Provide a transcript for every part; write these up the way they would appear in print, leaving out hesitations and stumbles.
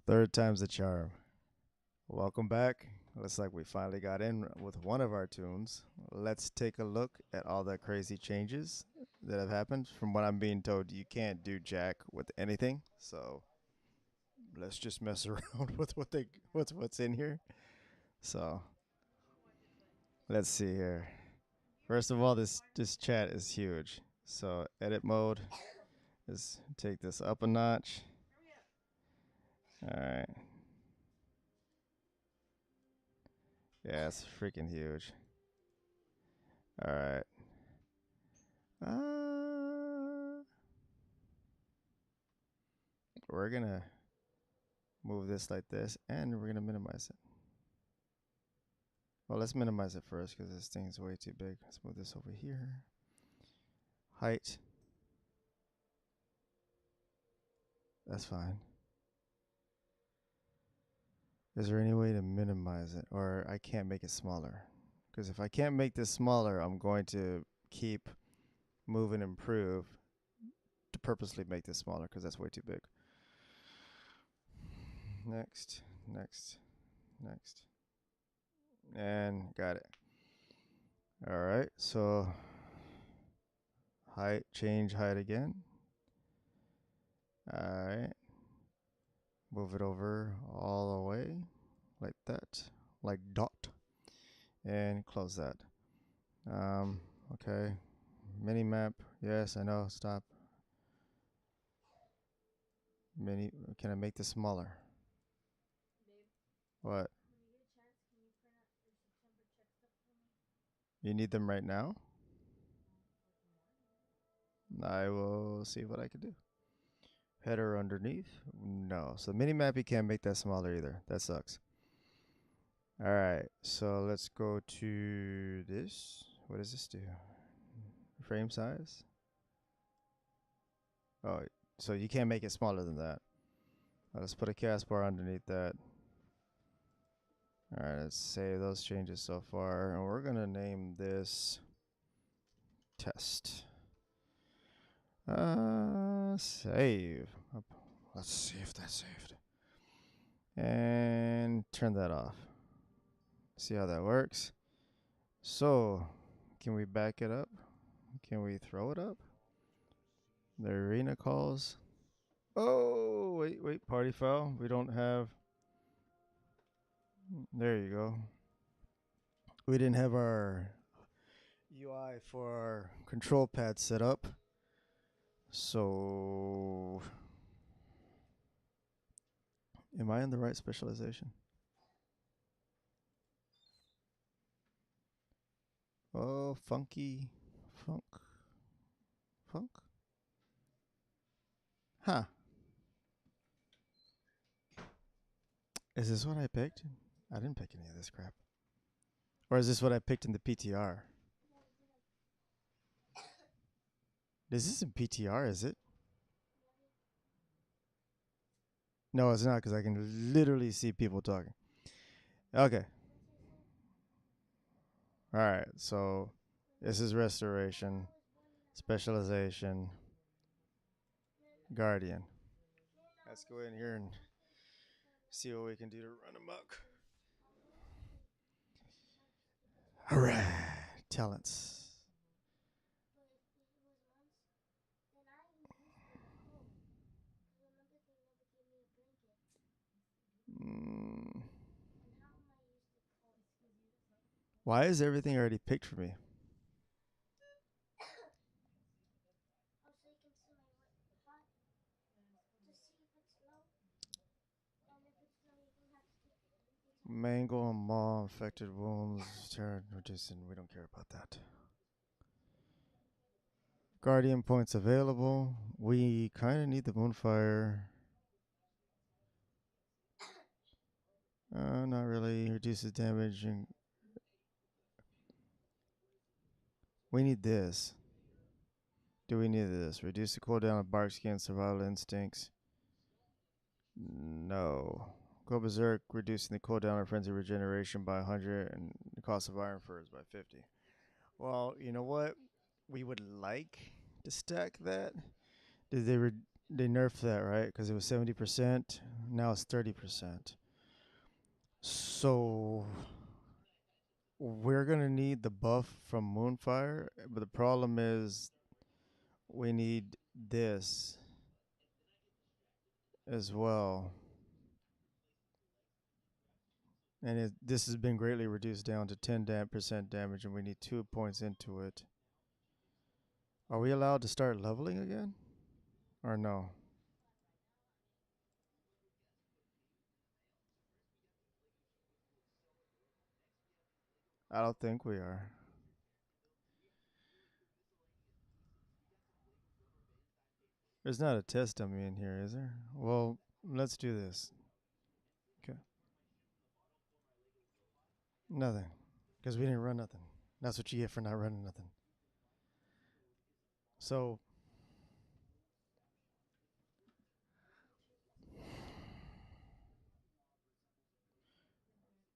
Third time's the charm. Welcome back. Looks like we finally got in with one of our tunes. Let's take a look at all the crazy changes that have happened. From what I'm being told, you can't do jack with anything. So let's just mess around with what's in here. So let's see here. First of all, this chat is huge. So edit mode is take this up a notch. All right. Yeah, it's freaking huge. All right. Uh, we're gonna move this like this, and we're gonna minimize it. Well, let's minimize it first because this thing's way too big. Let's move this over here. Height. That's fine. Is there any way to minimize it? Or I can't make it smaller? Because if I can't make this smaller, I'm going to keep move and improve to purposely make this smaller because that's way too big. Next, next, next. And got it. All right, so height, change height again. All right. Move it over all the way like that, like dot, and close that. Okay. Mini map. Yes, I know. Stop. Mini. Can I make this smaller? What? You need them right now? I will see what I can do. Header underneath? No. So mini map, you can't make that smaller either. That sucks. All right. So let's go to this. What does this do? Frame size? Oh, so you can't make it smaller than that. Let's put a cast bar underneath that. All right, let's save those changes so far. And we're going to name this test. Save. Let's see if that's saved. And turn that off. See how that works. So, can we back it up? Can we throw it up? The arena calls. Oh, wait, party foul. We don't have. There you go. We didn't have our UI for our control pad set up. So, am I in the right specialization? Oh, funky. Funk? Huh. Is this what I picked? I didn't pick any of this crap. Or is this what I picked in the PTR? Is this in PTR, is it? No, it's not because I can literally see people talking. Okay. All right. So this is restoration, specialization, guardian. Let's go in here and see what we can do to run amok. All right. Talents. Mm. Why is everything already picked for me? Mangle and maw, infected wounds, turn reducing. We don't care about that. Guardian points available. We kind of need the Moonfire. Not really. Reduces damage. And we need this. Do we need this? Reduce the cooldown of bark skin, survival instincts. No. Go berserk, reducing the cooldown of frenzy regeneration by 100 and the cost of iron furs by 50. Well, you know what? We would like to stack that. Did they they nerfed that, right? Because it was 70%. Now it's 30%. So we're gonna need the buff from Moonfire, but the problem is we need this as well. And this has been greatly reduced down to 10% damage, and we need 2 points into it. Are we allowed to start leveling again? Or no? I don't think we are. There's not a test dummy in here, is there? Well, let's do this. Okay. Nothing. Because we didn't run nothing. That's what you get for not running nothing. So,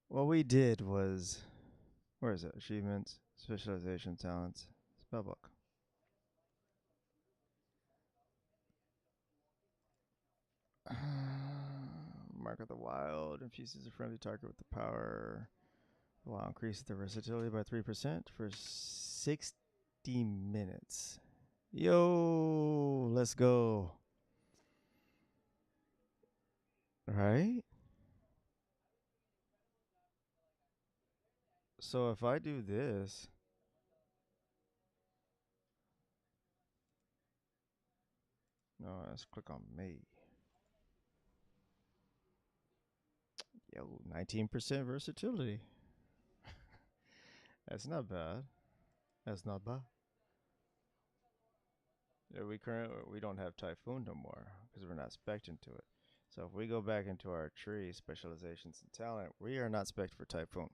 what we did was, where is it? Achievements, specialization, talents, spellbook. Mark of the Wild infuses a friendly target with the power. Wow, increases the versatility by 3% for 60 minutes. Yo, let's go. Right? So if I do this, no, let's click on me. Yo, 19% versatility. That's not bad. That's not bad. Yeah, we don't have Typhoon no more because we're not spec'd into it. So if we go back into our tree, specializations and talent, we are not spec'd for Typhoon.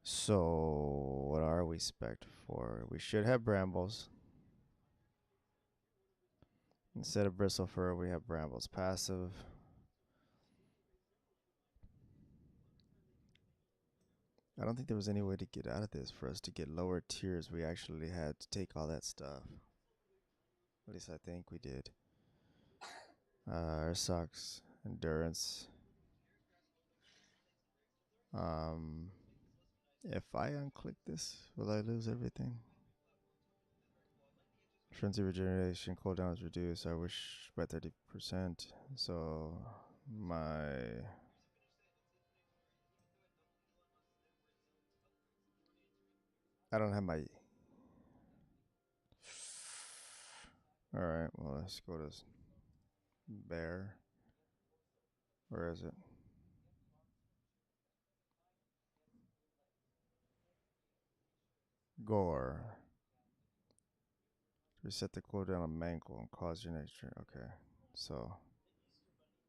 So what are we spec'd for? We should have Brambles. Instead of Bristle Fur, we have Brambles passive. I don't think there was any way to get out of this. For us to get lower tiers, we actually had to take all that stuff. At least I think we did. Our socks, endurance. If I unclick this, will I lose everything? Frenzy regeneration cooldown is reduced. I wish by 30%. So my I don't have my. All right. Well, let's go to bear. Where is it? Gore. Reset the cooldown on Mangle and cause your next turn. Okay. So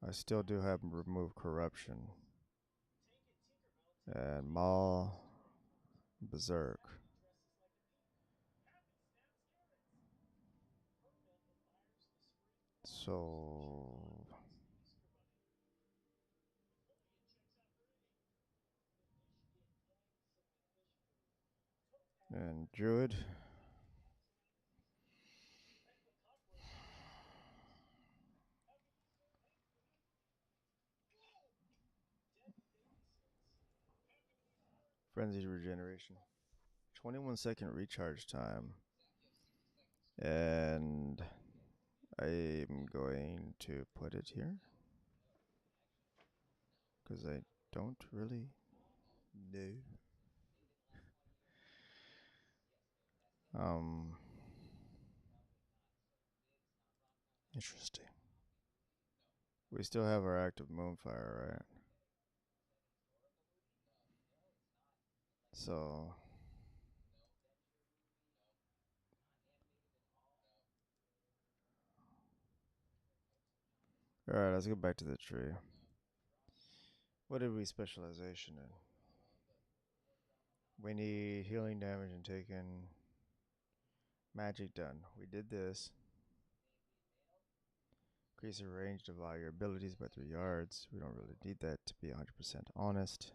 I still do have remove corruption. And Maul, Berserk. So and Druid. Frenzied regeneration. 21-second recharge time. And I'm going to put it here. Because I don't really know. Interesting. We still have our active Moonfire, right? So alright, let's go back to the tree. What did we specialization in? We need healing damage and taken magic done. We did this. Increase the range of all your abilities by 3 yards. We don't really need that, to be 100% honest.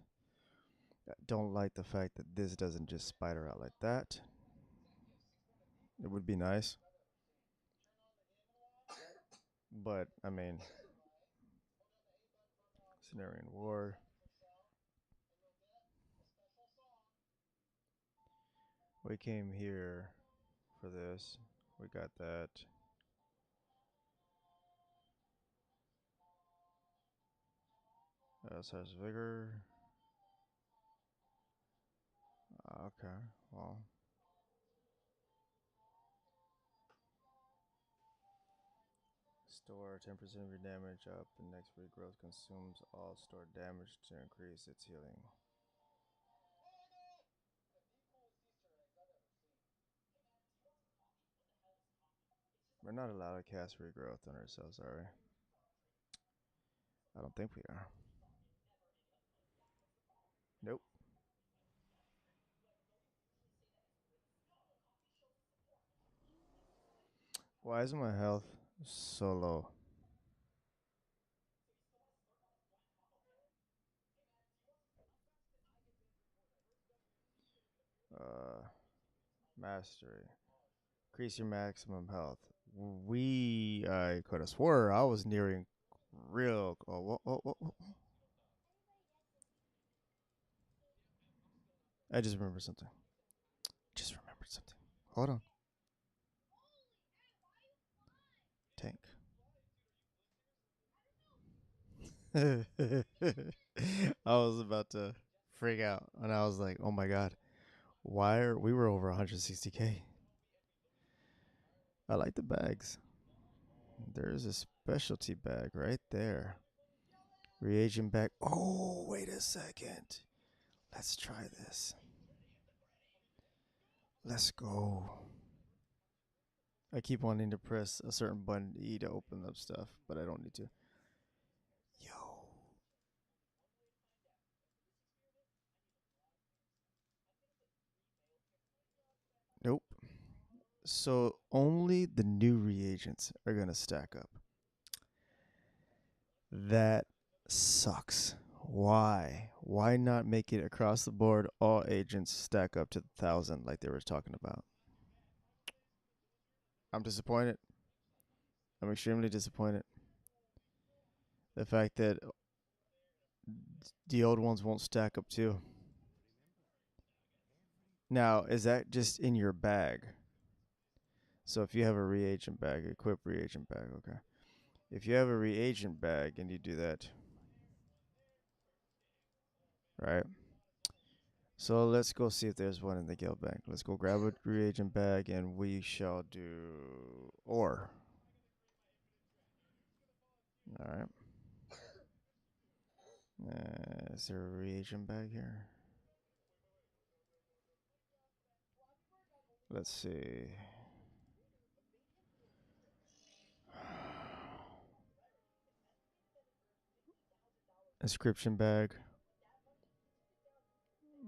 I don't like the fact that this doesn't just spider out like that. It would be nice. But I mean, Cenarian War. We came here for this. We got that. Size vigor. Okay. Well, store 10% of your damage up, and next regrowth consumes all stored damage to increase its healing. We're not allowed to cast regrowth on ourselves, are we? I don't think we are. Nope. Why is my health so low? Mastery. Increase your maximum health. I could have swore I was nearing real. Oh, what? I just remembered something. Just remembered something. Hold on. Tank. I was about to freak out, and I was like, "Oh my god, why are we were over 160k?" I like the bags. There's a specialty bag right there. Reagent bag. Oh, wait a second. Let's try this. Let's go. I keep wanting to press a certain button E to open up stuff, but I don't need to. Yo. Nope. So only the new reagents are going to stack up. That sucks. Why? Why not make it across the board? All agents stack up to 1,000 like they were talking about. I'm disappointed. I'm extremely disappointed. The fact that the old ones won't stack up too. Now, is that just in your bag? So if you have a reagent bag, equip reagent bag, okay. If you have a reagent bag and you do that, right? So let's go see if there's one in the guild bank. Let's go grab a reagent bag and we shall do ore. All right. Is there a reagent bag here? Let's see. Inscription bag.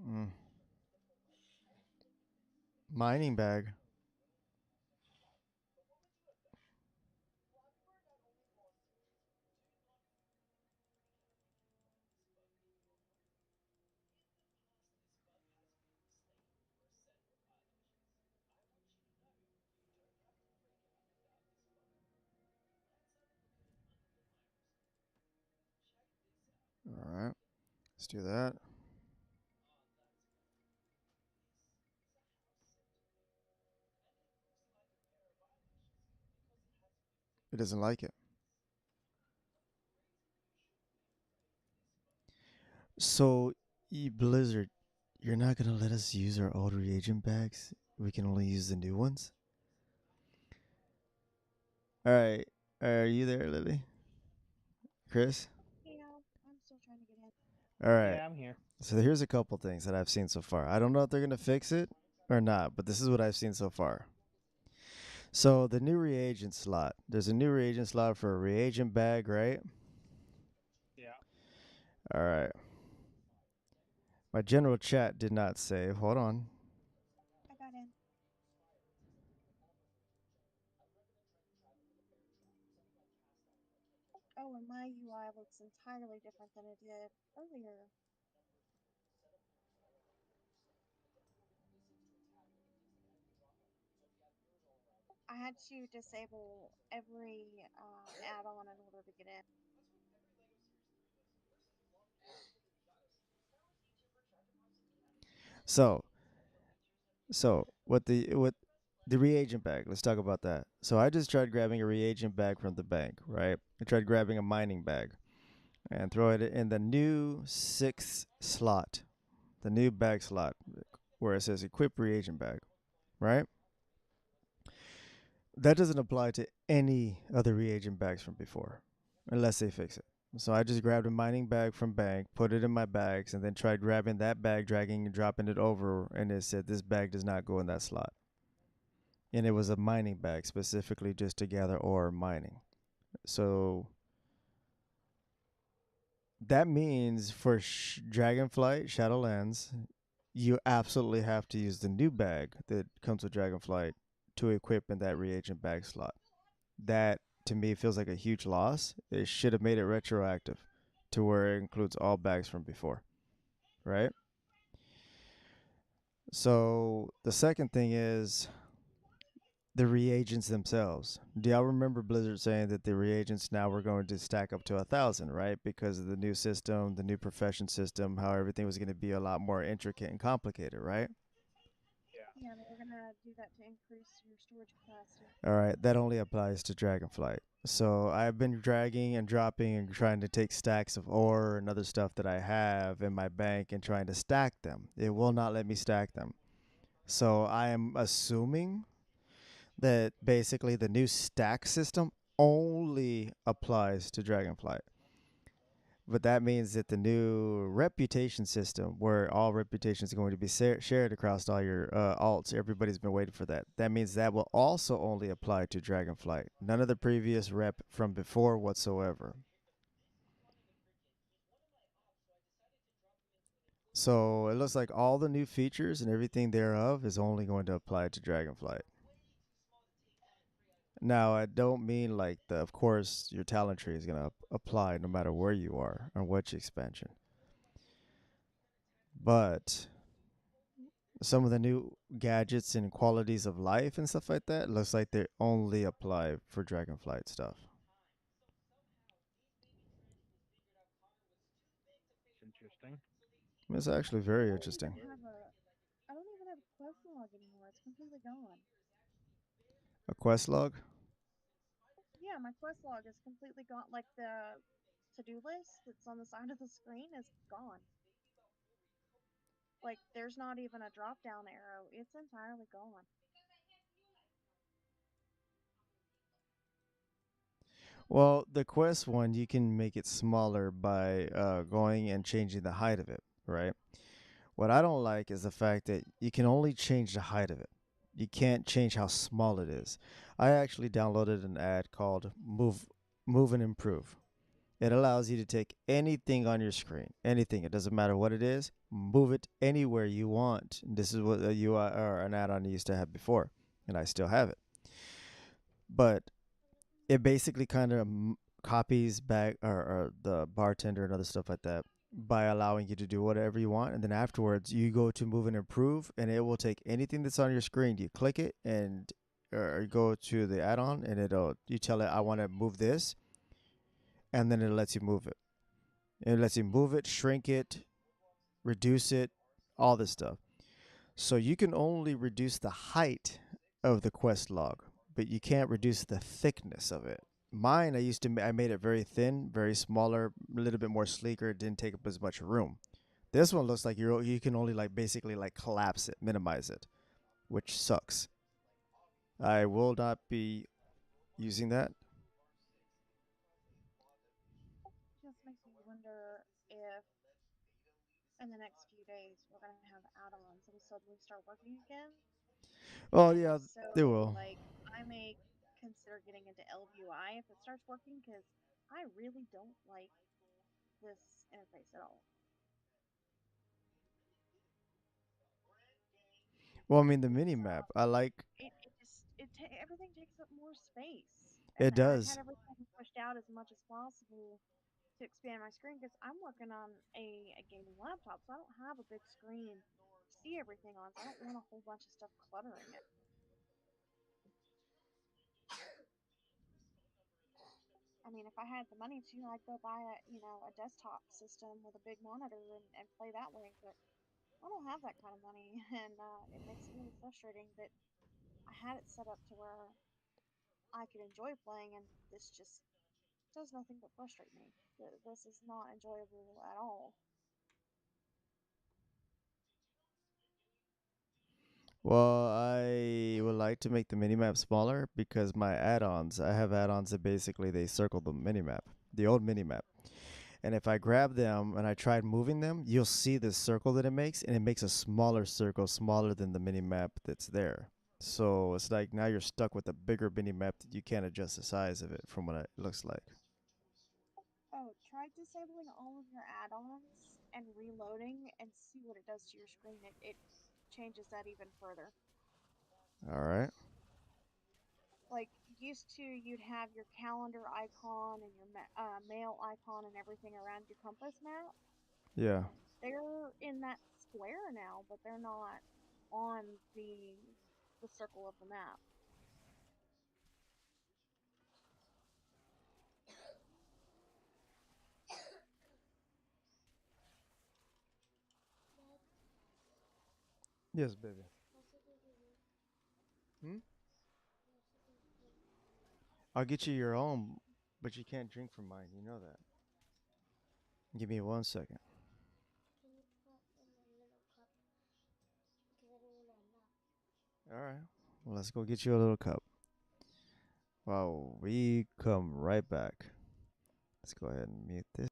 Mm. Mining bag. All right. Let's do that. It doesn't like it. So, Blizzard, you're not gonna let us use our old reagent bags? We can only use the new ones? All right. Are you there, Lily? Chris? All right. Yeah, I'm here. So here's a couple things that I've seen so far. I don't know if they're gonna fix it or not, but this is what I've seen so far. So the new reagent slot. There's a new reagent slot for a reagent bag, right? Yeah. All right. My general chat did not save. Hold on. had to disable every add-on in order to get in. So, so what the reagent bag? Let's talk about that. So I just tried grabbing a reagent bag from the bank, right? I tried grabbing a mining bag and throw it in the new sixth slot, the new bag slot, where it says equip reagent bag, right? That doesn't apply to any other reagent bags from before, unless they fix it. So I just grabbed a mining bag from bank, put it in my bags, and then tried grabbing that bag, dragging and dropping it over, and it said this bag does not go in that slot. And it was a mining bag specifically just to gather ore mining. So that means for Dragonflight Shadowlands, you absolutely have to use the new bag that comes with Dragonflight to equip in that reagent bag slot. That to me feels like a huge loss. It should have made it retroactive to where it includes all bags from before, right? So the second thing is the reagents themselves. Do y'all remember Blizzard saying that the reagents now were going to stack up to 1,000, right? Because of the new system, the new profession system, how everything was going to be a lot more intricate and complicated, right? Yeah. Yeah, they were gonna do that to increase your storage capacity. All right, that only applies to Dragonflight. So I've been dragging and dropping and trying to take stacks of ore and other stuff that I have in my bank and trying to stack them. It will not let me stack them. So I am assuming that basically the new stack system only applies to Dragonflight. But that means that the new reputation system, where all reputations are going to be shared across all your alts, everybody's been waiting for that. That means that will also only apply to Dragonflight. None of the previous rep from before whatsoever. So it looks like all the new features and everything thereof is only going to apply to Dragonflight. Now, I don't mean like of course, your talent tree is going to apply no matter where you are on which expansion. But some of the new gadgets and qualities of life and stuff like that looks like they only apply for Dragonflight stuff. It's interesting. It's actually very I don't even interesting. have a I don't even have a quest log anymore. It's completely gone. A quest log? Yeah, my quest log is completely gone. Like the to-do list that's on the side of the screen is gone. Like there's not even a drop down arrow. It's entirely gone. Well, the quest one, you can make it smaller by going and changing the height of it, right? What I don't like is the fact that you can only change the height of it. You can't change how small it is. I actually downloaded an ad called Move and Improve. It allows you to take anything on your screen, anything. It doesn't matter what it is. Move it anywhere you want. This is what a UI or an add-on I used to have before, and I still have it. But it basically kind of copies back or the bartender and other stuff like that by allowing you to do whatever you want, and then afterwards you go to move and improve, and it will take anything that's on your screen. You click it and or go to the add-on, and it'll you tell it I want to move this, and then it lets you move it. It lets you move it, shrink it, reduce it, all this stuff. So you can only reduce the height of the quest log, but you can't reduce the thickness of it. Mine, I made it very thin, very smaller, a little bit more sleeker. It didn't take up as much room. This one looks like you can only like basically like collapse it, minimize it, which sucks. I will not be using that. Just makes me wonder if in the next few days we're gonna have add-ons that'll suddenly start working again. Well, And if yeah, they so, will. like I may consider getting into LUI if it starts working because I really don't like this interface at all. Well, I mean the It's mini map. I like it just everything takes up more space, and it I had does. everything pushed out as much as possible to expand my screen because I'm working on a gaming laptop, so I don't have a big screen to see everything on. So I don't want a whole bunch of stuff cluttering it. I mean, if I had the money to, I'd go buy a desktop system with a big monitor and play that way. But I don't have that kind of money, and it makes it really frustrating that I had it set up to where I could enjoy playing, and this just does nothing but frustrate me. This is not enjoyable at all. Well, I would like to make the minimap smaller because my add-ons, I have add-ons that basically they circle the minimap, the old minimap. And if I grab them and I tried moving them, you'll see this circle that it makes, and it makes a smaller circle, smaller than the minimap that's there. So it's like now you're stuck with a bigger minimap that you can't adjust the size of it from what it looks like. Oh, try disabling all of your add-ons and reloading and see what it does to your screen. It changes that even further. All right. Like used to, you'd have your calendar icon and your mail icon and everything around your compass map. Yeah. They're in that square now, but they're not on the circle of the map. Yes, baby. Hmm? I'll get you your own, but you can't drink from mine. You know that. Give me 1 second. All right. Well, let's go get you a little cup. Wow, we come right back. Let's go ahead and mute this.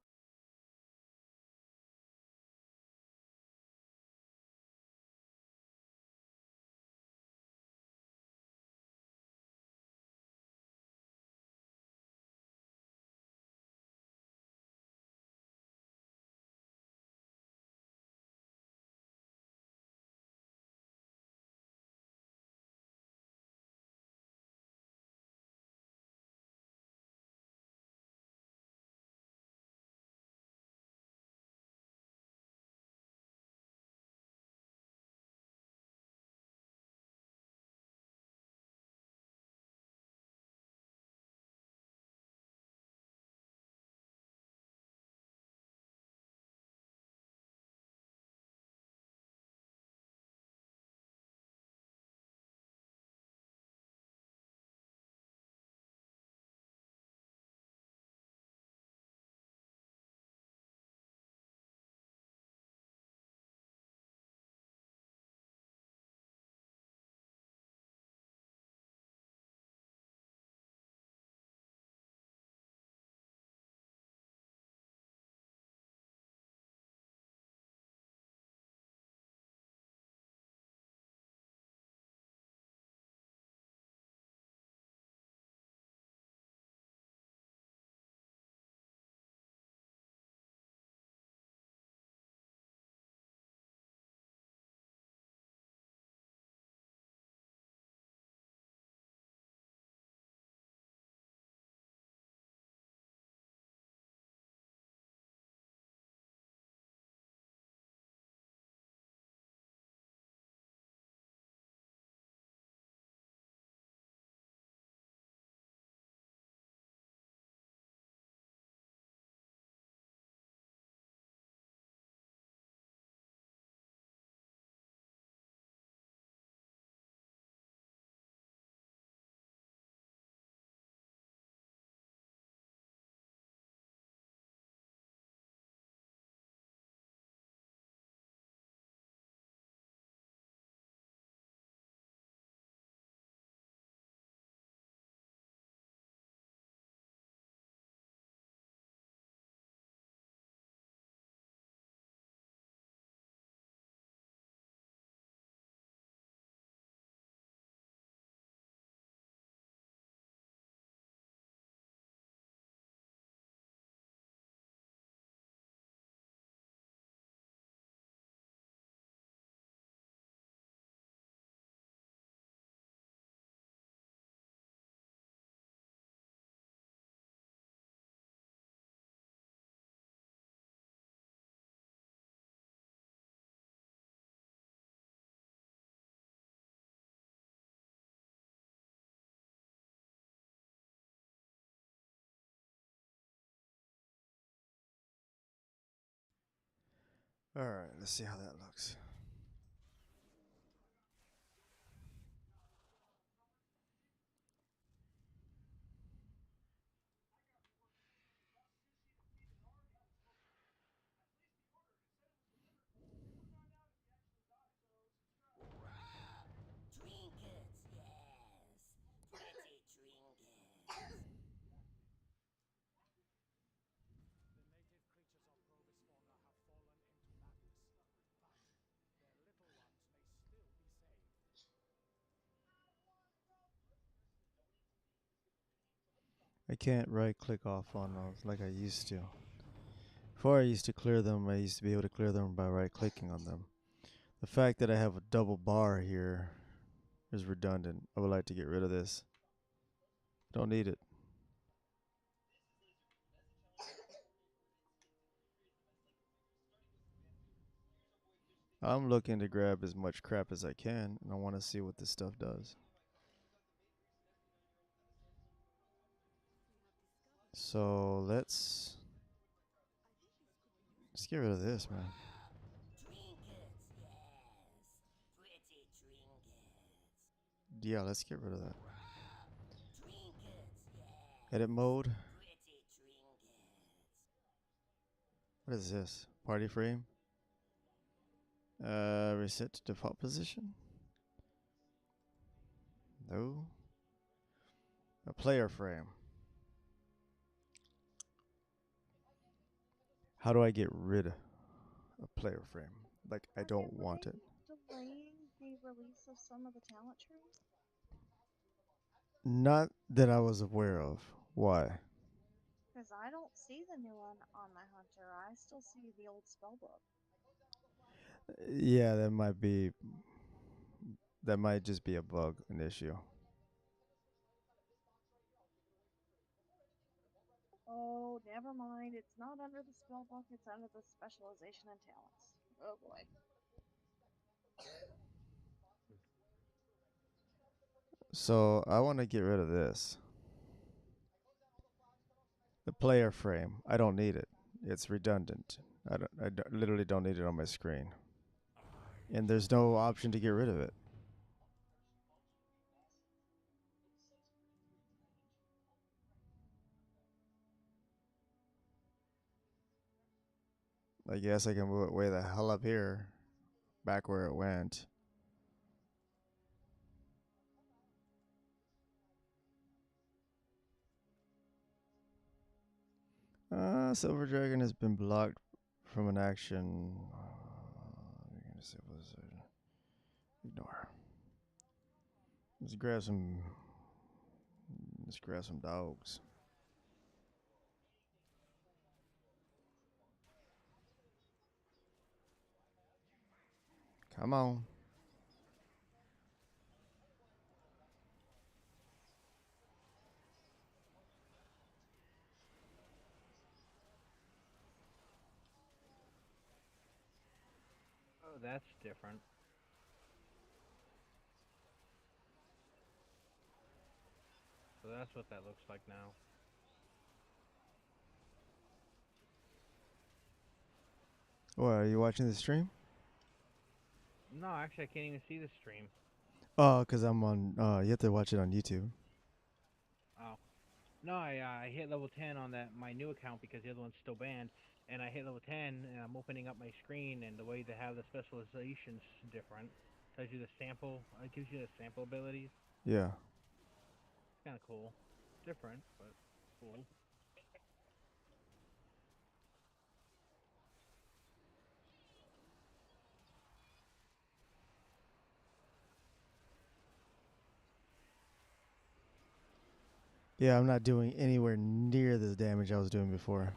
Alright, let's see how that looks. Trinkets, yes. Pretty trinkets. The native creatures of Provis fauna have fallen into madness, but their little ones may still be saved. I can't right click off on those like I used to. Before I used to clear them, I used to be able to clear them by right clicking on them. The fact that I have a double bar here is redundant. I would like to get rid of this. Don't need it. I'm looking to grab as much crap as I can, and I want to see what this stuff does. So let's get rid of this, man. Trinkets, yes. Pretty trinkets. Yeah, let's get rid of that. Trinkets, yes. Edit mode. Pretty trinkets. What is this? Party frame. Reset to default position. No. A player frame. How do I get rid of a player frame? Like, I don't want it. Delaying the release of some of the talent trees? Not that I was aware of. Why? Because I don't see the new one on my hunter. I still see the old spellbook. Yeah, that might be. That might just be a bug, an issue. Oh, never mind. It's not under the spellbook, it's under the specialization and talents. Oh boy. So I want to get rid of this. The player frame. I don't need it. It's redundant. I literally don't need it on my screen. And there's no option to get rid of it. I guess I can move it way the hell up here. Back where it went. Silver Dragon has been blocked from an action. Ignore. Let's grab some. Let's grab some dogs. Come on. Oh, that's different. So that's what that looks like now. What, are you watching the stream? No, actually, I can't even see the stream. Oh, because I'm on. You have to watch it on YouTube. Oh. No, I hit level 10 on my new account because the other one's still banned. And I hit level 10, and I'm opening up my screen, and the way they have the specialization's different. Tells you the sample, it gives you the sample abilities. Yeah. It's kind of cool. Different, but cool. Yeah, I'm not doing anywhere near the damage I was doing before.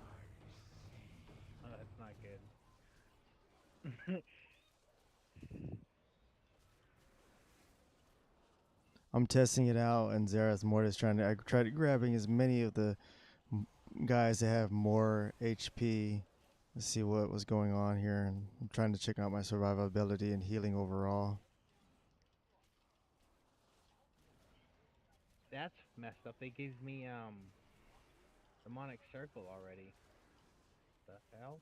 Oh, that's not good. I'm testing it out, and Zarath Mortis trying to. I tried grabbing as many of the guys that have more HP to see what was going on here, and I'm trying to check out my survivability and healing overall. That's messed up. They gave me demonic circle already. The hell?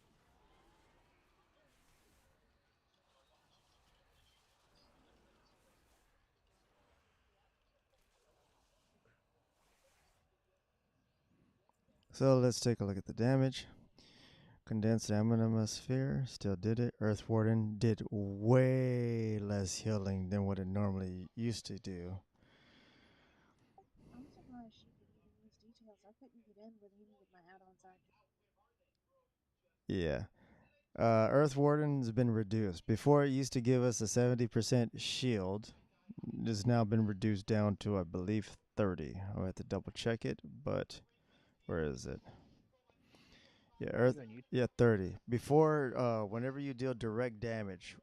So let's take a look at the damage. Condensed Ammonosphere still did it. Earth Warden did way less healing than what it normally used to do. I'm surprised she could even use details. I couldn't get in with any of my add-ons active. Yeah. Earth Warden's been reduced. Before it used to give us a 70% shield. It has now been reduced down to, I believe, 30. I'll have to double check it, but where is it? Yeah, Earth. Yeah, 30. Before, whenever you deal direct damage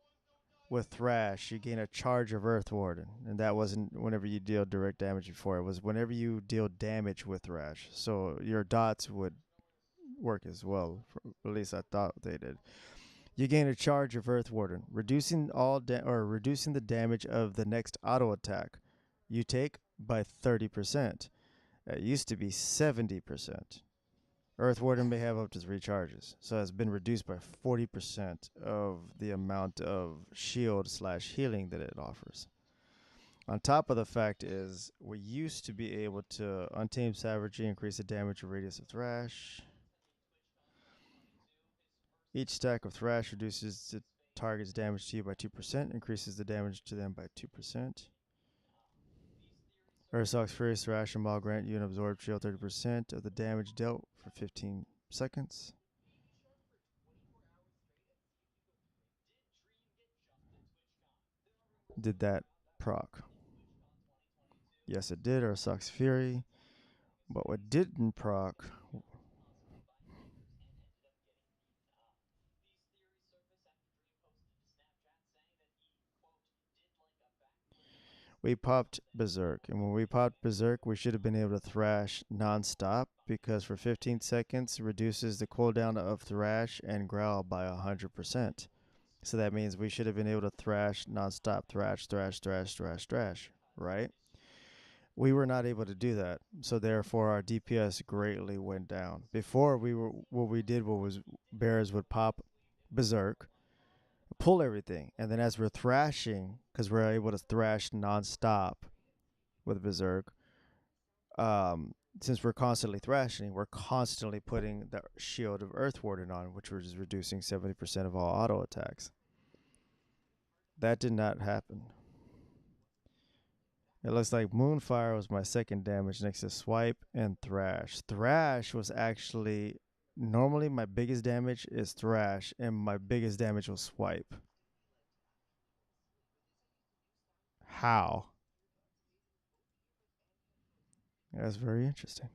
with Thrash, you gain a charge of Earth Warden, and that wasn't whenever you deal direct damage before. It was whenever you deal damage with Thrash. So your dots would work as well. At least I thought they did. You gain a charge of Earth Warden, reducing reducing the damage of the next auto attack you take by 30%. It used to be 70%. Earth Warden may have up to 3 charges, so it's been reduced by 40% of the amount of shield / healing that it offers. On top of the fact is, we used to be able to Untamed Savagery, increase the damage and radius of Thrash. Each stack of Thrash reduces the target's damage to you by 2%, increases the damage to them by 2%. Ursock's Furious Thrash and Maul grant you an absorbed shield 30% of the damage dealt for 15 seconds. Did that proc? Yes, it did, Ursock's Fury. But what didn't proc... We popped Berserk, and when we popped Berserk, we should have been able to Thrash non-stop, because for 15 seconds, it reduces the cooldown of Thrash and Growl by 100%. So that means we should have been able to Thrash non-stop, Thrash, right? We were not able to do that, so therefore our DPS greatly went down. Before, what we did was bears would pop Berserk, pull everything, and then as we're thrashing, because we're able to thrash non-stop with Berserk, since we're constantly thrashing, we're constantly putting the shield of Earth Warden on, which was reducing 70% of all auto attacks. That did not happen. It looks like Moonfire was my second damage next to Swipe and Thrash. Thrash was actually... Normally my biggest damage is Thrash, and my biggest damage was Swipe. How? That's very interesting.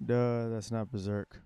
Duh, that's not Berserk.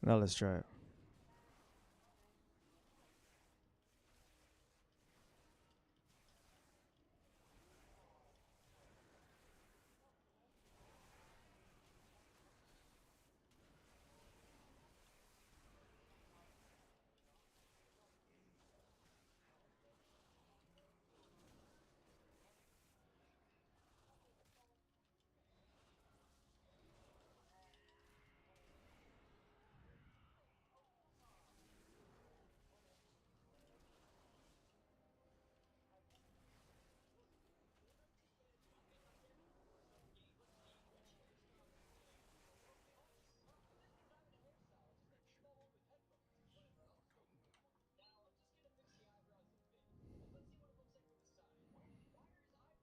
Now let's try it.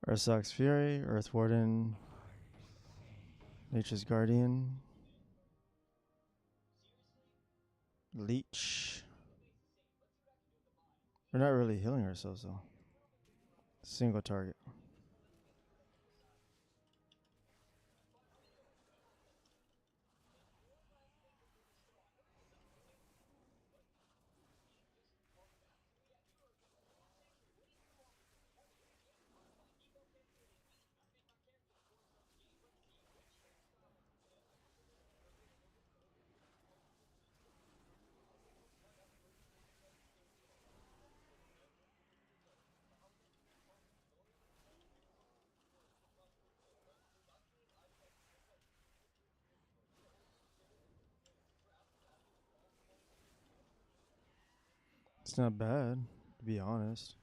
Ursox Fury, Earth Warden, Nature's Guardian, Leech. We're not really healing ourselves though. Single target. It's not bad, to be honest.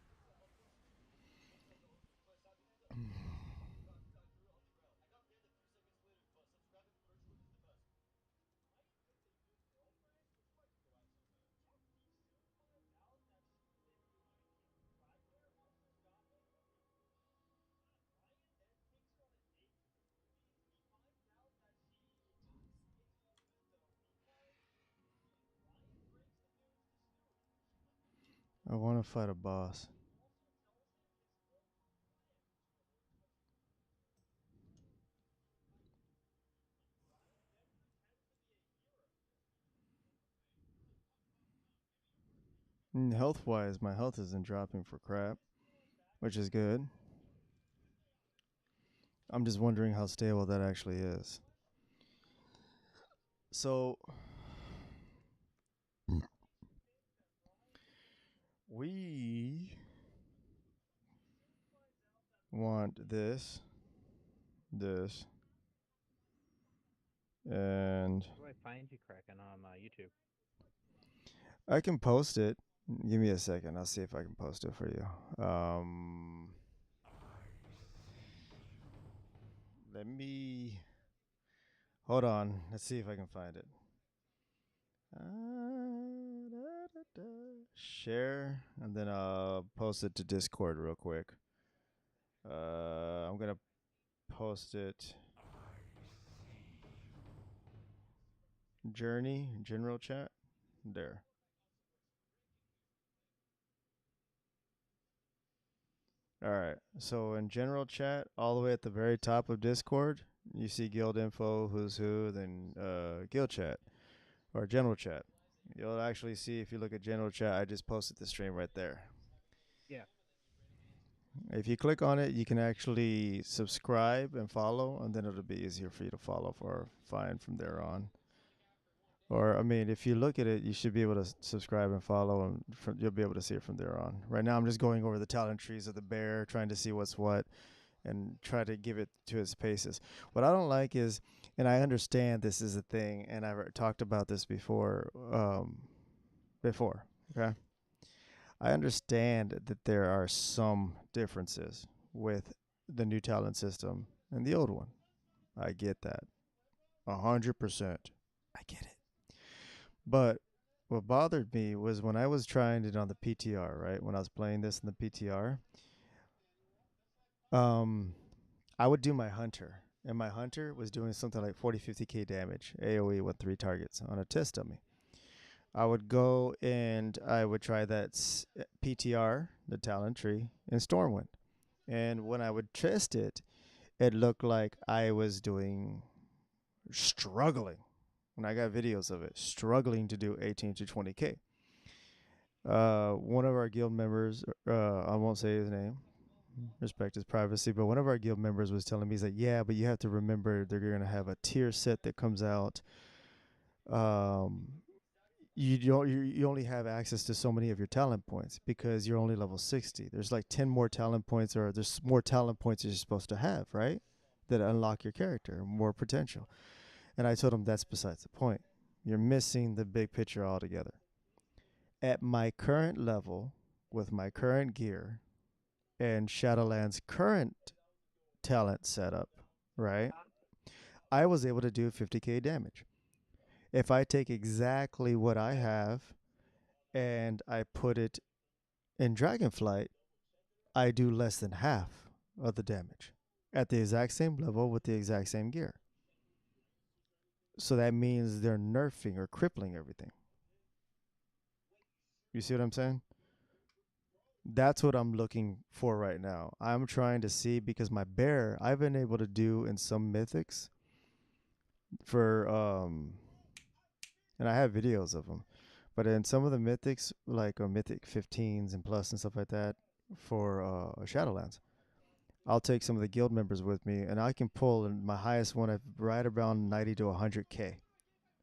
I want to fight a boss. Health wise, my health isn't dropping for crap, which is good. I'm just wondering how stable that actually is. So, we want this, and Where do I find you, Kraken, on YouTube? I can post it. Give me a second. I'll see if I can post it for you. Let me hold on. Let's see if I can find it. Share, and then I'll post it to Discord real quick. I'm gonna post it. Journey, general chat. There. All right. So in general chat, all the way at the very top of Discord, you see guild info, who's who, then guild chat or general chat. You'll actually see if you look at general chat, I just posted the stream right there. Yeah. If you click on it, you can actually subscribe and follow, and then it'll be easier for you to follow or find from there on. Or, I mean, if you look at it, you should be able to subscribe and follow, and you'll be able to see it from there on. Right now, I'm just going over the talent trees of the bear, trying to see what's what, and try to give it to its paces. What I don't like is, and I understand this is a thing, and I've talked about this before, okay? I understand that there are some differences with the new talent system and the old one. I get that. 100%. I get it. But what bothered me was when I was trying it on the PTR, right? When I was playing this in the PTR, I would do my hunter, and my hunter was doing something like 40, 50k damage, AoE with 3 targets on a test dummy. I would go and I would try that PTR, the talent tree, in Stormwind. And when I would test it, it looked like I was struggling. And I got videos of it, struggling to do 18 to 20k. One of our guild members, I won't say his name, respect his privacy, but one of our guild members was telling me, he's like, yeah, but you have to remember they're going to have a tier set that comes out. You only have access to so many of your talent points because you're only level 60. There's like 10 more talent points, or there's more talent points you're supposed to have, right? That unlock your character, more potential. And I told him that's besides the point. You're missing the big picture altogether. At my current level, with my current gear, and Shadowland's current talent setup, right? I was able to do 50k damage. If I take exactly what I have and I put it in Dragonflight, I do less than half of the damage at the exact same level with the exact same gear. So that means they're nerfing or crippling everything. You see what I'm saying? That's what I'm looking for right now. I'm trying to see because my bear, I've been able to do in some mythics for and I have videos of them. But in some of the mythics, like mythic 15s and plus and stuff like that, for Shadowlands, I'll take some of the guild members with me, and I can pull in my highest one at right around 90 to 100k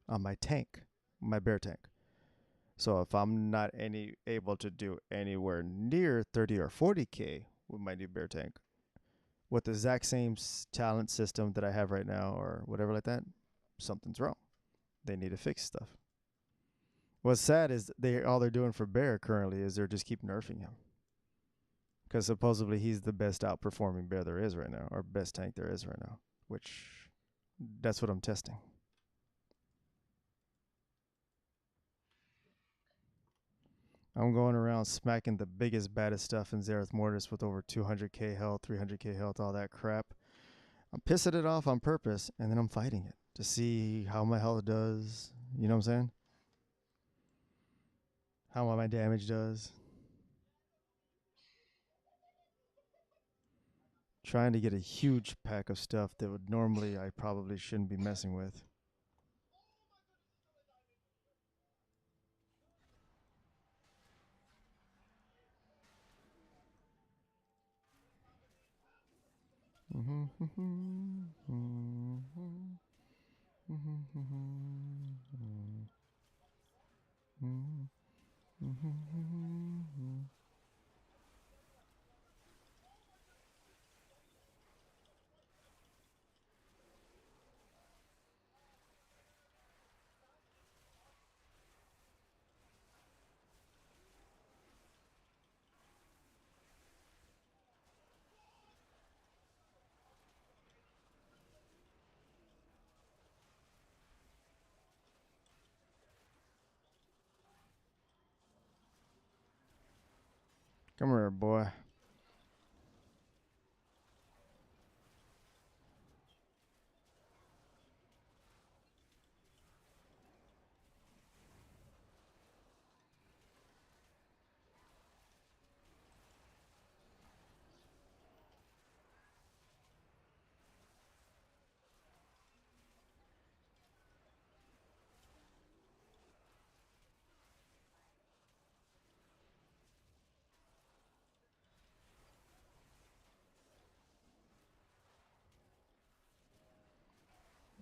on my tank, my bear tank. So if I'm not able to do anywhere near 30 or 40k with my new bear tank, with the exact same talent system that I have right now or whatever like that, something's wrong. They need to fix stuff. What's sad is all they're doing for Bear currently is they're just keep nerfing him. Because supposedly he's the best outperforming bear there is right now, or best tank there is right now, which that's what I'm testing. I'm going around smacking the biggest, baddest stuff in Xerath Mortis with over 200k health, 300k health, all that crap. I'm pissing it off on purpose, and then I'm fighting it to see how my health does. You know what I'm saying? How my damage does. Trying to get a huge pack of stuff that would normally I probably shouldn't be messing with. Come here, boy.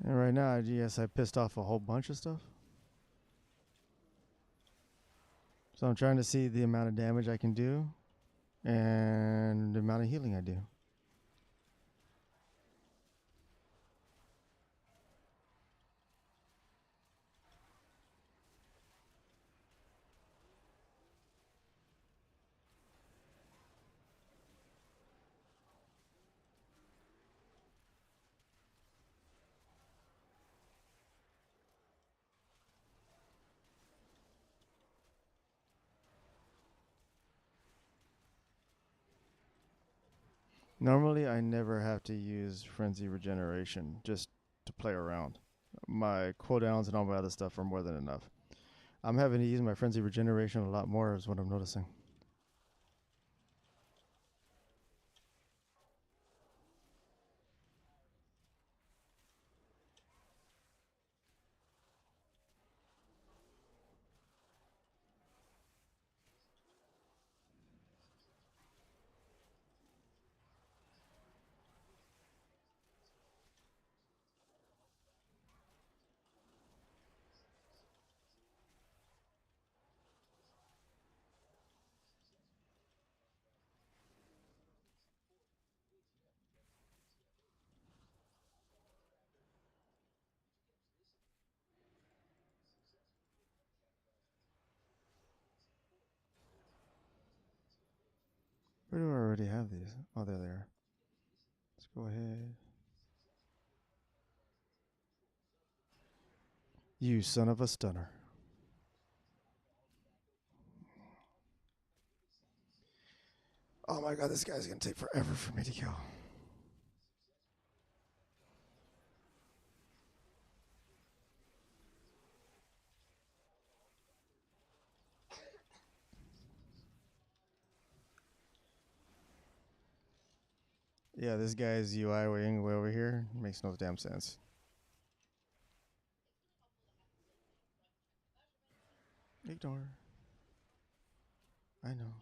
And right now, yes, I pissed off a whole bunch of stuff. So I'm trying to see the amount of damage I can do and the amount of healing I do. Normally, I never have to use Frenzy Regeneration just to play around. My cooldowns and all my other stuff are more than enough. I'm having to use my Frenzy Regeneration a lot more is what I'm noticing. Where do I already have these? Oh, they're there. Let's go ahead. You son of a stunner. Oh my god, this guy's gonna take forever for me to kill. Yeah, this guy's UI way over here makes no damn sense. Ignore. I know.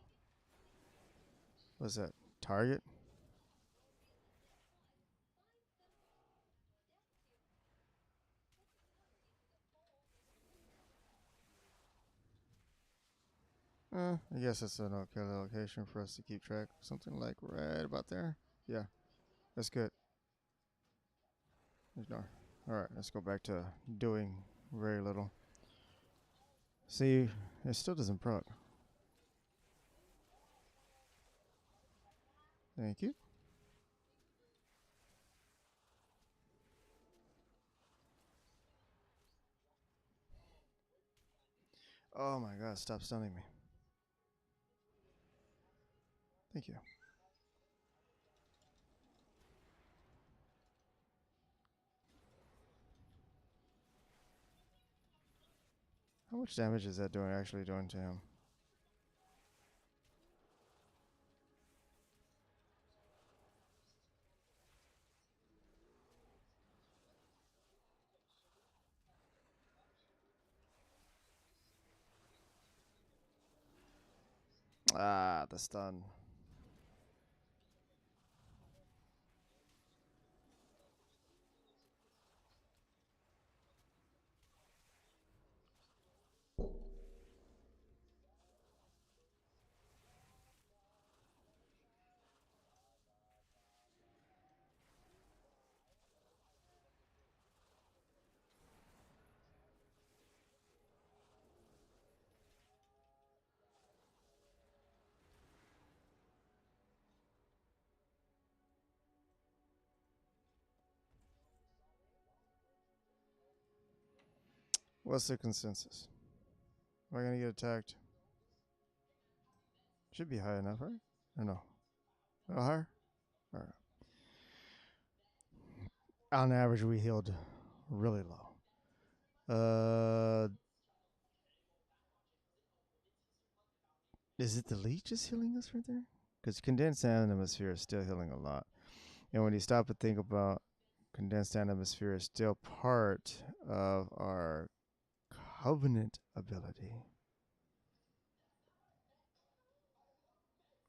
What's that? Target? I guess it's an okay location for us to keep track. Something like right about there. Yeah, that's good. Ignore. Alright, let's go back to doing very little. See, it still doesn't proc. Thank you. Oh my god, stop stunning me. Thank you. How much damage is that actually doing to him? Ah, the stun. What's the consensus? Am I gonna get attacked? Should be high enough, right? Or no? A little higher? Alright. On average, we healed really low. Is it the leeches healing us right there? Because condensed atmosphere is still healing a lot. And when you stop to think about condensed atmosphere is still part of our covenant ability.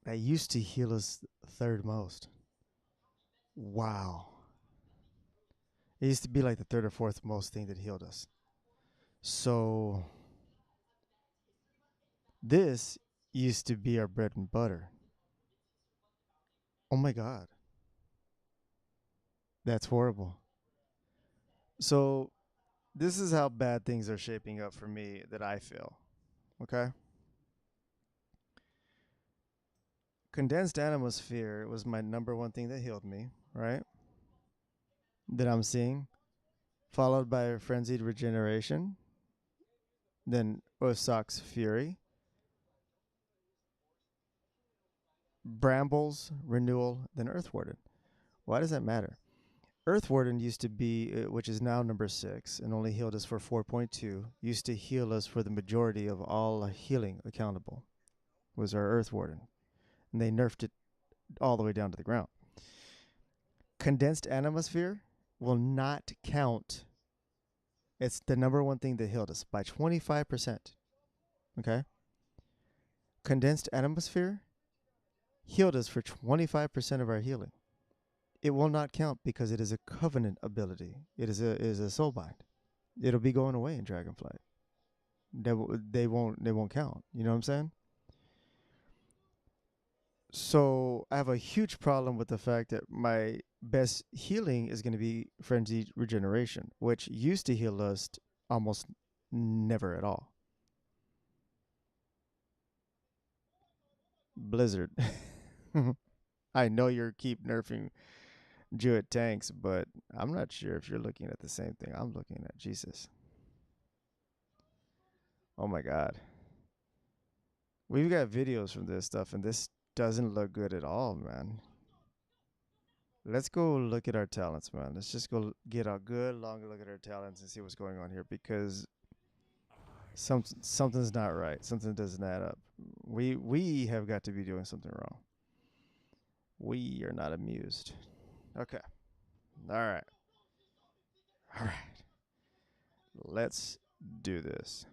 That used to heal us third most. Wow. It used to be like the third or fourth most thing that healed us. So this used to be our bread and butter. Oh my god. That's horrible. So this is how bad things are shaping up for me that I feel. Okay? Condensed atmosphere was my number one thing that healed me, right? That I'm seeing. Followed by frenzied regeneration. Then Osak's fury. Brambles, renewal, then Earthwarden. Why does that matter? Earthwarden used to be, which is now number 6, and only healed us for 4.2, used to heal us for the majority of all healing accountable, was our Earthwarden. And they nerfed it all the way down to the ground. Condensed atmosphere will not count. It's the number one thing that healed us by 25%. Okay? Condensed atmosphere healed us for 25% of our healing. It will not count because it is a covenant ability. It is a soulbind. It'll be going away in Dragonflight. They won't count. You know what I'm saying? So I have a huge problem with the fact that my best healing is going to be frenzied regeneration, which used to heal us almost never at all. Blizzard. I know you're keep nerfing Druid tanks, but I'm not sure if you're looking at the same thing I'm looking at. Jesus. Oh my god. We've got videos from this stuff, and this doesn't look good at all, man. Let's go look at our talents, man. Let's just go get a good long look at our talents and see what's going on here, because something's not right. Something doesn't add up. We have got to be doing something wrong. We are not amused. Okay. All right. All right. Let's do this.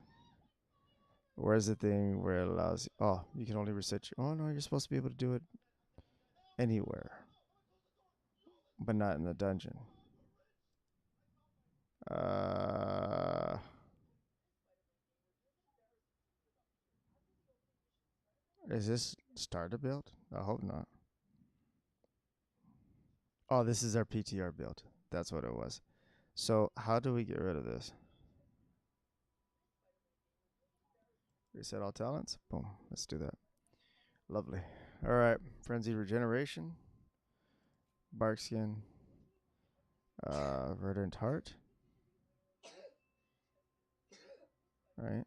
Where's the thing where it allows you? Oh, you can only reset your. Oh no, you're supposed to be able to do it anywhere, but not in the dungeon. Is this start a build? I hope not. Oh, this is our PTR build. That's what it was. So how do we get rid of this? Reset all talents. Boom. Let's do that. Lovely. All right. Frenzied regeneration. Bark skin. Verdant heart. Right.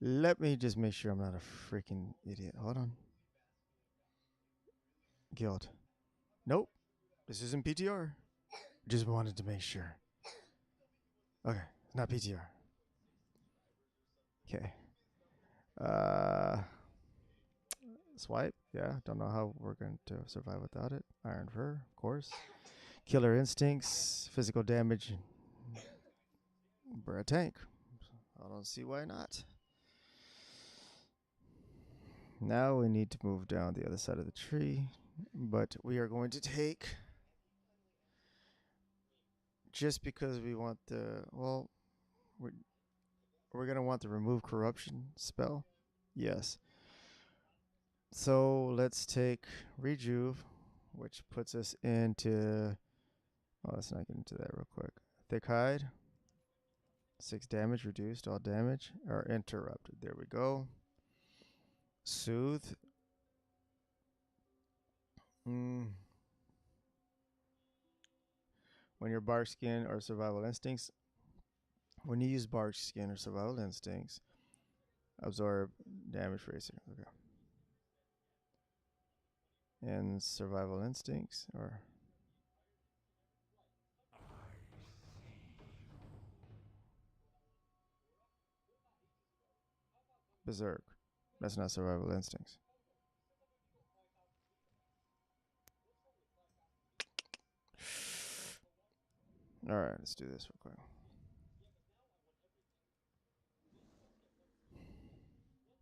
Let me just make sure I'm not a freaking idiot. Hold on. Guild. Nope. This isn't PTR. Just wanted to make sure. Okay. Not PTR. Okay. Swipe. Yeah. Don't know how we're going to survive without it. Iron fur, of course. Killer instincts. Physical damage. We're a tank. I don't see why not. Now we need to move down the other side of the tree, but we are going to take, just because we want the, well, we're going to want the remove corruption spell. Yes. So let's take rejuve, which puts us into, oh, let's not get into that real quick. Thick hide, 6 damage, reduced all damage, or interrupted. There we go. Soothe. When your bark skin or survival instincts, when you use bark skin or survival instincts, absorb damage for 8 seconds. Okay. And survival instincts, or berserk. That's not survival instincts. All right, let's do this real quick.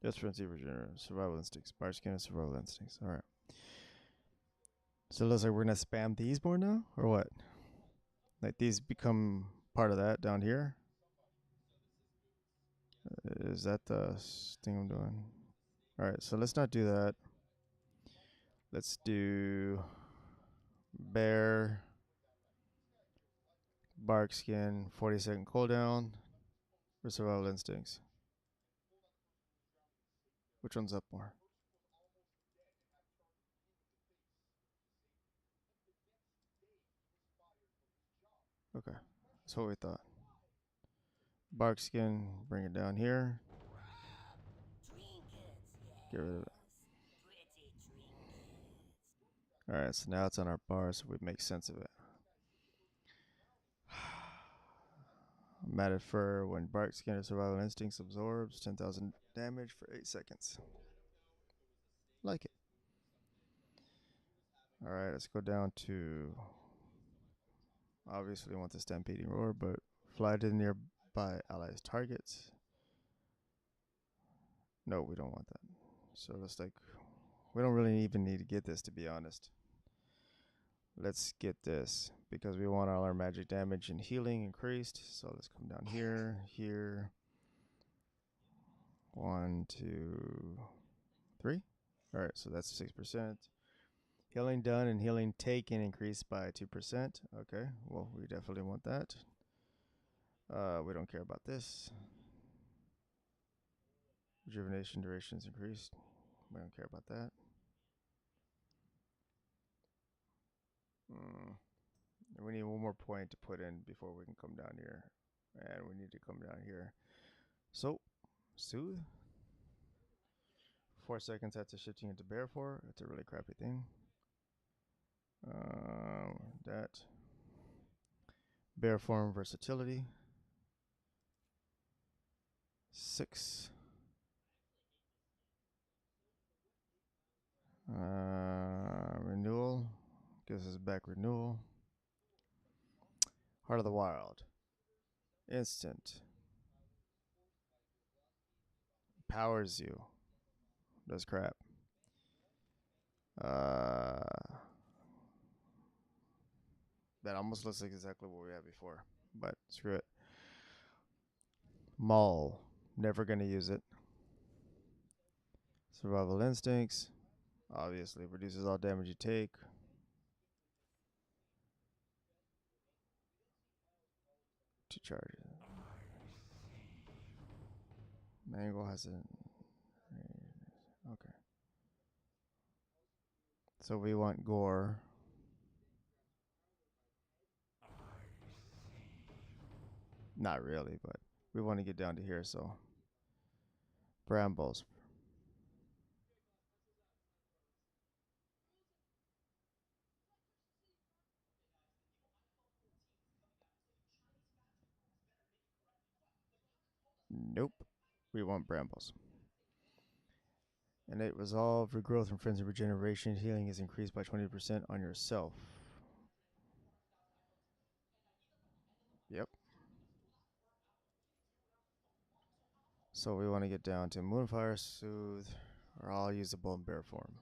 Just frenzy regenerate, survival instincts, bark skin, and survival instincts. All right. So it looks like we're gonna spam these more now, or what? Like these become part of that down here. Is that the thing I'm doing? All right, so let's not do that. Let's do bear, bark skin, 40-second cooldown for survival instincts. Which one's up more? Okay, that's what we thought. Bark skin, bring it down here. Get rid of it. Alright, so now it's on our bar, so we make sense of it. Matted fur, when bark skin or survival instincts absorbs 10,000 damage for 8 seconds. Like it. Alright, let's go down to, obviously we want the stampeding roar, but fly to the nearby allies targets. No, we don't want that. So let's like, we don't really even need to get this, to be honest. Let's get this because we want all our magic damage and healing increased. So let's come down here, here. 1, 2, 3. All right, so that's 6%. Healing done and healing taken increased by 2%. Okay, well, we definitely want that. We don't care about this. Rejuvenation duration is increased. We don't care about that. We need one more point to put in before we can come down here. And we need to come down here. So Soothe. 4 seconds after shifting into bear 4. It's a really crappy thing. That. Bear form versatility. 6. Renewal. Gives us back renewal. Heart of the Wild. Instant. Powers you. Does crap. That almost looks like exactly what we had before, but screw it. Maul. Never gonna use it. Survival instincts. Obviously reduces all damage you take. Two charges. Mangle has a. Okay. So we want gore. Not really, but we want to get down to here, so. Brambles. Nope. We want brambles. Innate resolve, regrowth and frenzy regeneration. Healing is increased by 20% on yourself. Yep. So we want to get down to Moonfire, Soothe, are all usable in bear form.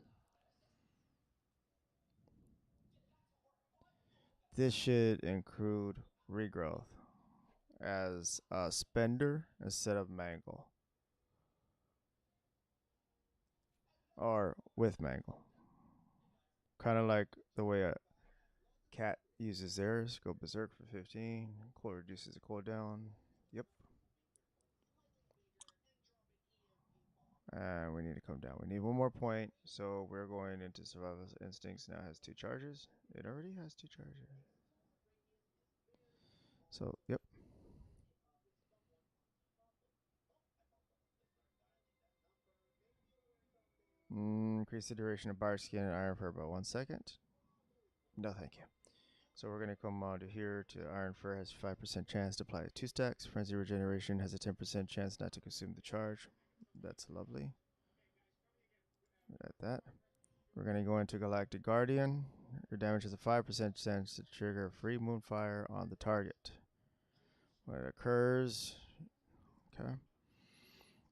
This should include regrowth as a spender instead of mangle. Or with mangle. Kind of like the way a cat uses theirs. Go berserk for 15. Cool reduces the cooldown. Yep. And we need to come down. We need one more point. So we're going into survival instincts. Now it has 2 charges. It already has 2 charges. So, yep. Increase the duration of Bark Skin and Iron Fur by 1 second. No, thank you. So we're going to come on to here to Iron Fur has 5% chance to apply 2 stacks. Frenzy Regeneration has a 10% chance not to consume the charge. That's lovely. At that. We're going to go into Galactic Guardian. Your damage has a 5% chance to trigger free Moonfire on the target. When it occurs, okay.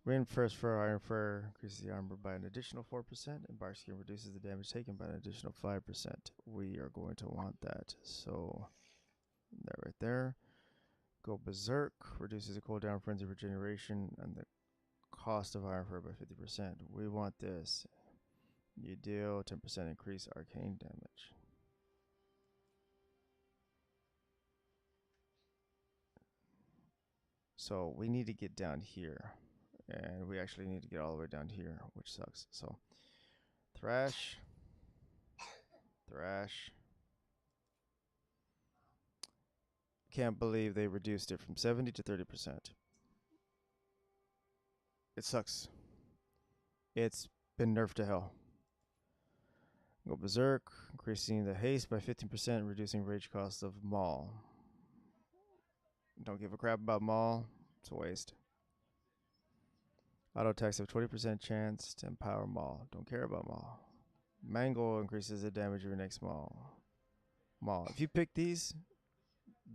Reinforced Fur, Iron Fur increases the armor by an additional 4%, and Bark Skin reduces the damage taken by an additional 5%. We are going to want that. So, that right there. Go Berserk, reduces the cooldown, Frenzy Regeneration, and the cost of Iron Fur by 50%. We want this. You deal 10% increase arcane damage. So we need to get down here. And we actually need to get all the way down here, which sucks. So Thrash. Thrash. Can't believe they reduced it from 70 to 30%. It sucks. It's been nerfed to hell. Go Berserk, increasing the haste by 15%, reducing rage cost of Maul. Don't give a crap about Maul. It's a waste. Auto attacks have 20% chance to empower Maul. Don't care about Maul. Mangle increases the damage of your next Maul. If you pick these,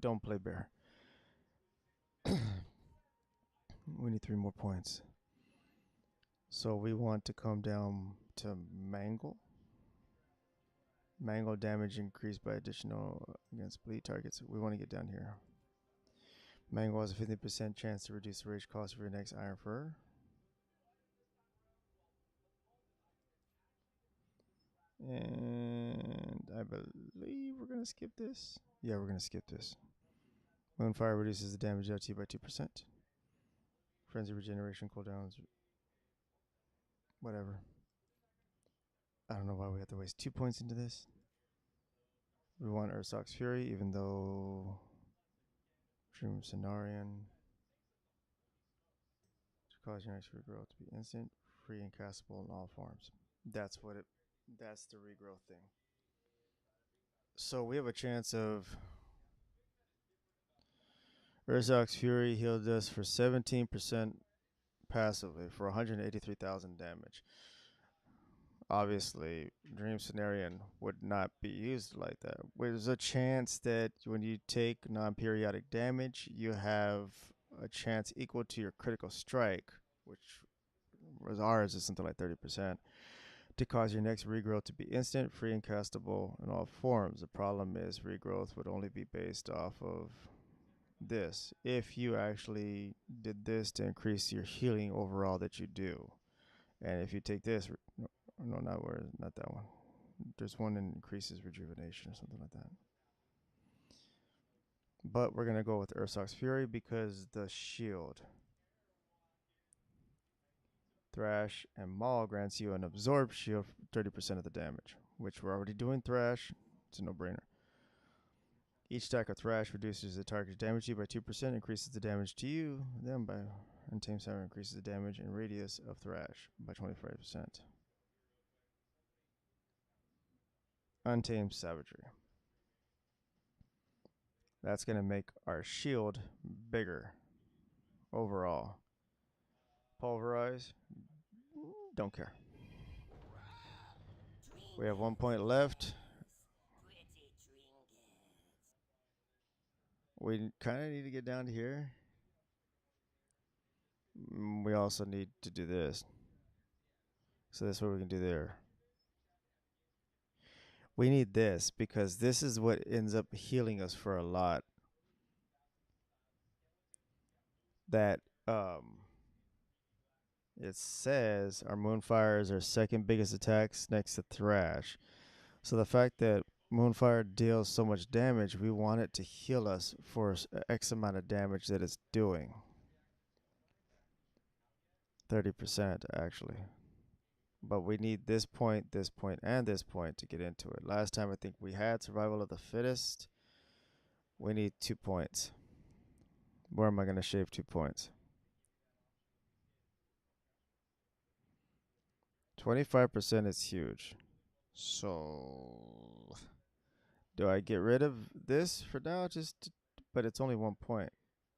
don't play bear. We need 3 more points. So we want to come down to Mangle. Mangle damage increased by additional against bleed targets. We want to get down here. Mangle has a 50% chance to reduce the rage cost of your next Iron Fur. And I believe we're going to skip this. Yeah, we're going to skip this. Moonfire reduces the damage dealt to you by 2%. Frenzy Regeneration cooldowns. Whatever. I don't know why we have to waste 2 points into this. We want Ursock's Fury, even though Dream Cenarian cause your next regrowth to be instant, free, and castable in all forms. That's what it. That's the regrowth thing. So we have a chance of Urzok's Fury healed us for 17% passively for 183,000 damage. Obviously, Dream Cenarian would not be used like that. There's a chance that when you take non-periodic damage, you have a chance equal to your critical strike, which was ours is something like 30%, to cause your next regrowth to be instant, free, and castable in all forms. The problem is regrowth would only be based off of this. If you actually did this to increase your healing overall that you do, and if you take this, no, not that one. There's one that increases rejuvenation or something like that. But we're gonna go with Ursoc's Fury because the shield, Thrash, and Maul grants you an absorb shield for 30% of the damage, which we're already doing Thrash. It's a no-brainer. Each stack of Thrash reduces the target's damage to you by 2%, increases the damage to you, then by Untamed Savagery increases the damage and radius of Thrash by 25%. Untamed Savagery. That's going to make our shield bigger overall. Pulverize. Don't care. We have 1 point left. We kind of need to get down to here. We also need to do this. So that's what we can do there. We need this because this is what ends up healing us for a lot. That it says our Moonfire is our second biggest attacks next to Thrash. So the fact that Moonfire deals so much damage, we want it to heal us for X amount of damage that it's doing. 30% actually. But we need this point, and this point to get into it. Last time I think we had Survival of the Fittest. We need 2 points. Where am I going to shave 2 points? 25% is huge. So do I get rid of this for now? But it's only 1 point.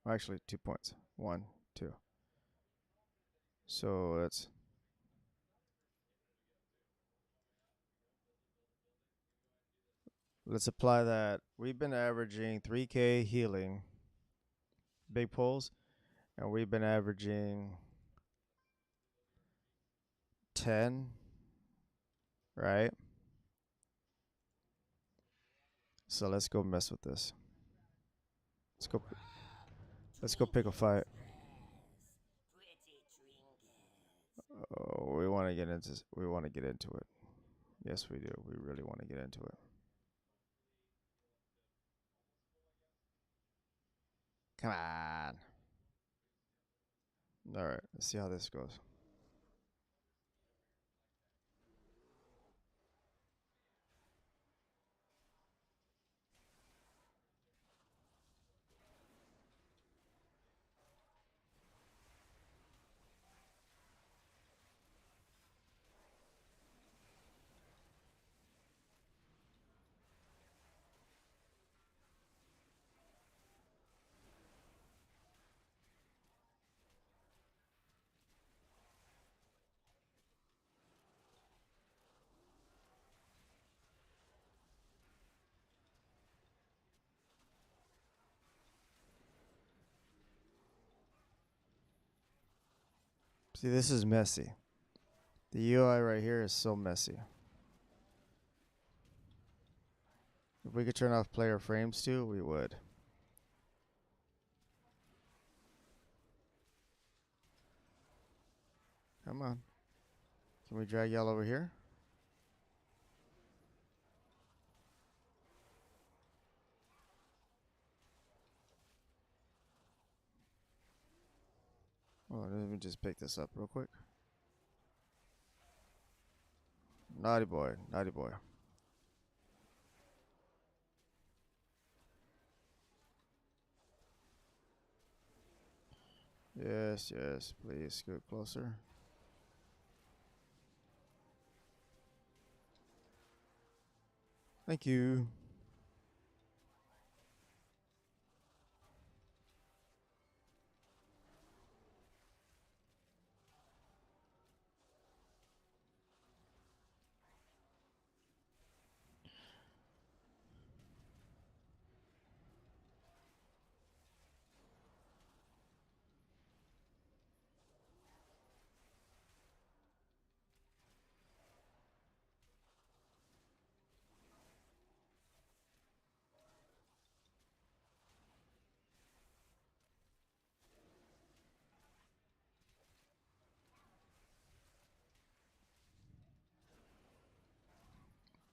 Actually, 2 points. 1, 2. So let's apply that. We've been averaging 3K healing, big pulls, and we've been averaging 10, right? So let's go mess with this. Let's go pick a fight. Oh, we want to get into it. Yes, we do. We really want to get into it. Come on. All right, let's see how this goes. See, this is messy. The UI right here is so messy. If we could turn off player frames too, we would. Come on. Can we drag y'all over here? Oh, let me just pick this up real quick. Naughty boy, naughty boy. Yes, yes, please scoot closer. Thank you.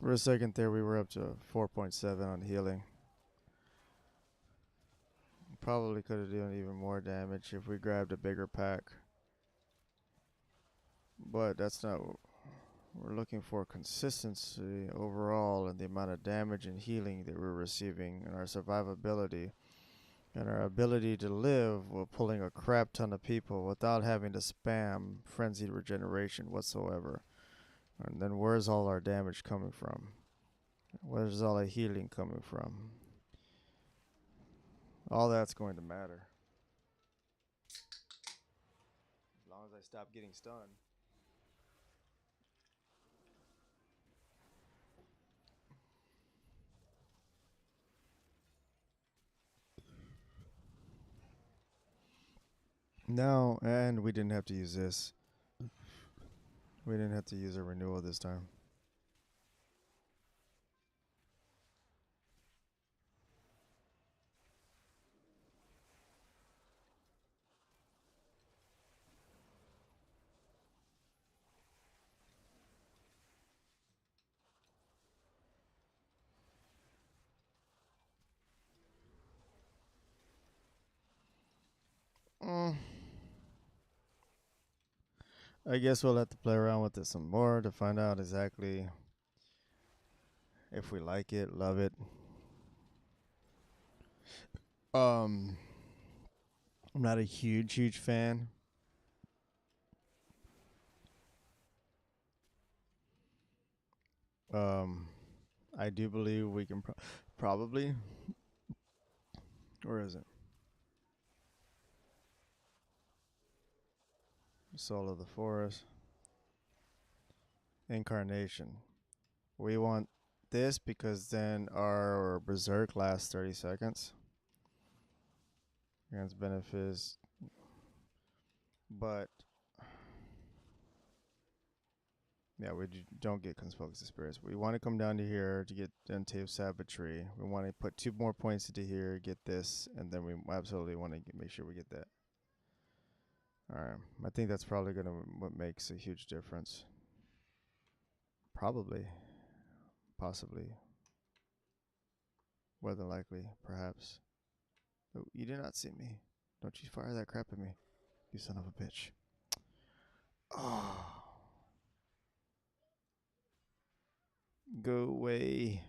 For a second there, we were up to 4.7 on healing. Probably could have done even more damage if we grabbed a bigger pack. But that's not what we're looking for. Consistency overall in the amount of damage and healing that we're receiving, and our survivability and our ability to live while pulling a crap ton of people without having to spam frenzied regeneration whatsoever. And then where's all our damage coming from? Where's all the healing coming from? All that's going to matter. As long as I stop getting stunned. No, and we didn't have to use this. We didn't have to use a renewal this time. I guess we'll have to play around with it some more to find out exactly if we like it, love it. I'm not a huge fan. Um, I do believe we can probably. Where is it? Soul of the Forest. Incarnation. We want this because then our Berserk lasts 30 seconds. Grants benefits. But yeah, we don't get Focus of Spirits. We want to come down to here to get Dente of Savagery. We want to put 2 more points into here, get this, and then we absolutely want to make sure we get that. Alright, I think that's probably going to what makes a huge difference. Probably. Possibly. More than likely, perhaps. Oh, you did not see me. Don't you fire that crap at me, you son of a bitch. Oh. Go away.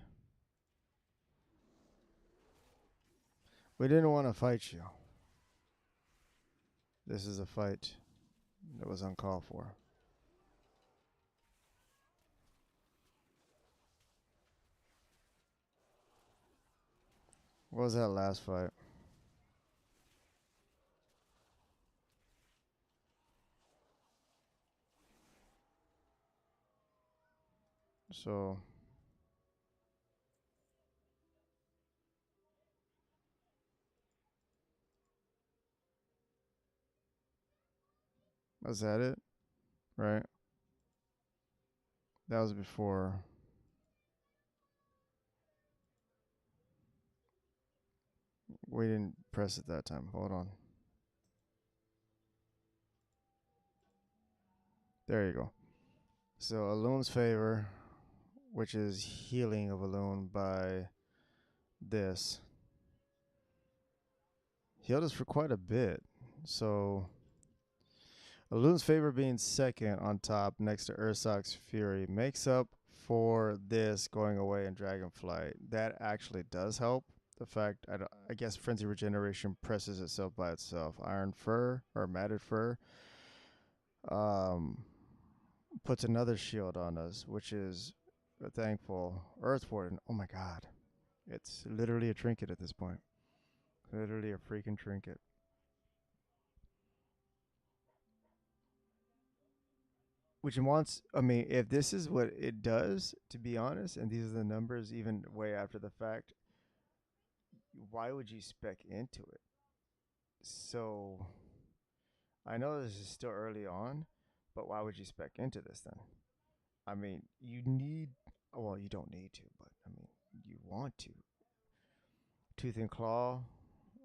We didn't want to fight you. This is a fight that was uncalled for. What was that last fight? So was that it? Right? That was before. We didn't press it that time. Hold on. There you go. So Alun's Favor, which is healing of Alun by this, healed us for quite a bit. So Alun's Favor being second on top next to Ursoc's Fury makes up for this going away in Dragonflight. That actually does help. the fact I guess frenzy regeneration presses itself by itself. Iron fur or matted fur um puts another shield on us, which is a thankful Earth Warden. Oh my god. It's literally a trinket at this point. Literally a freaking trinket. Which wants, I mean, if this is what it does, to be honest, and these are the numbers even way after the fact, why would you spec into it? So, I know this is still early on, but why would you spec into this then? I mean, you need, well, you don't need to, but I mean, you want to. Tooth and Claw,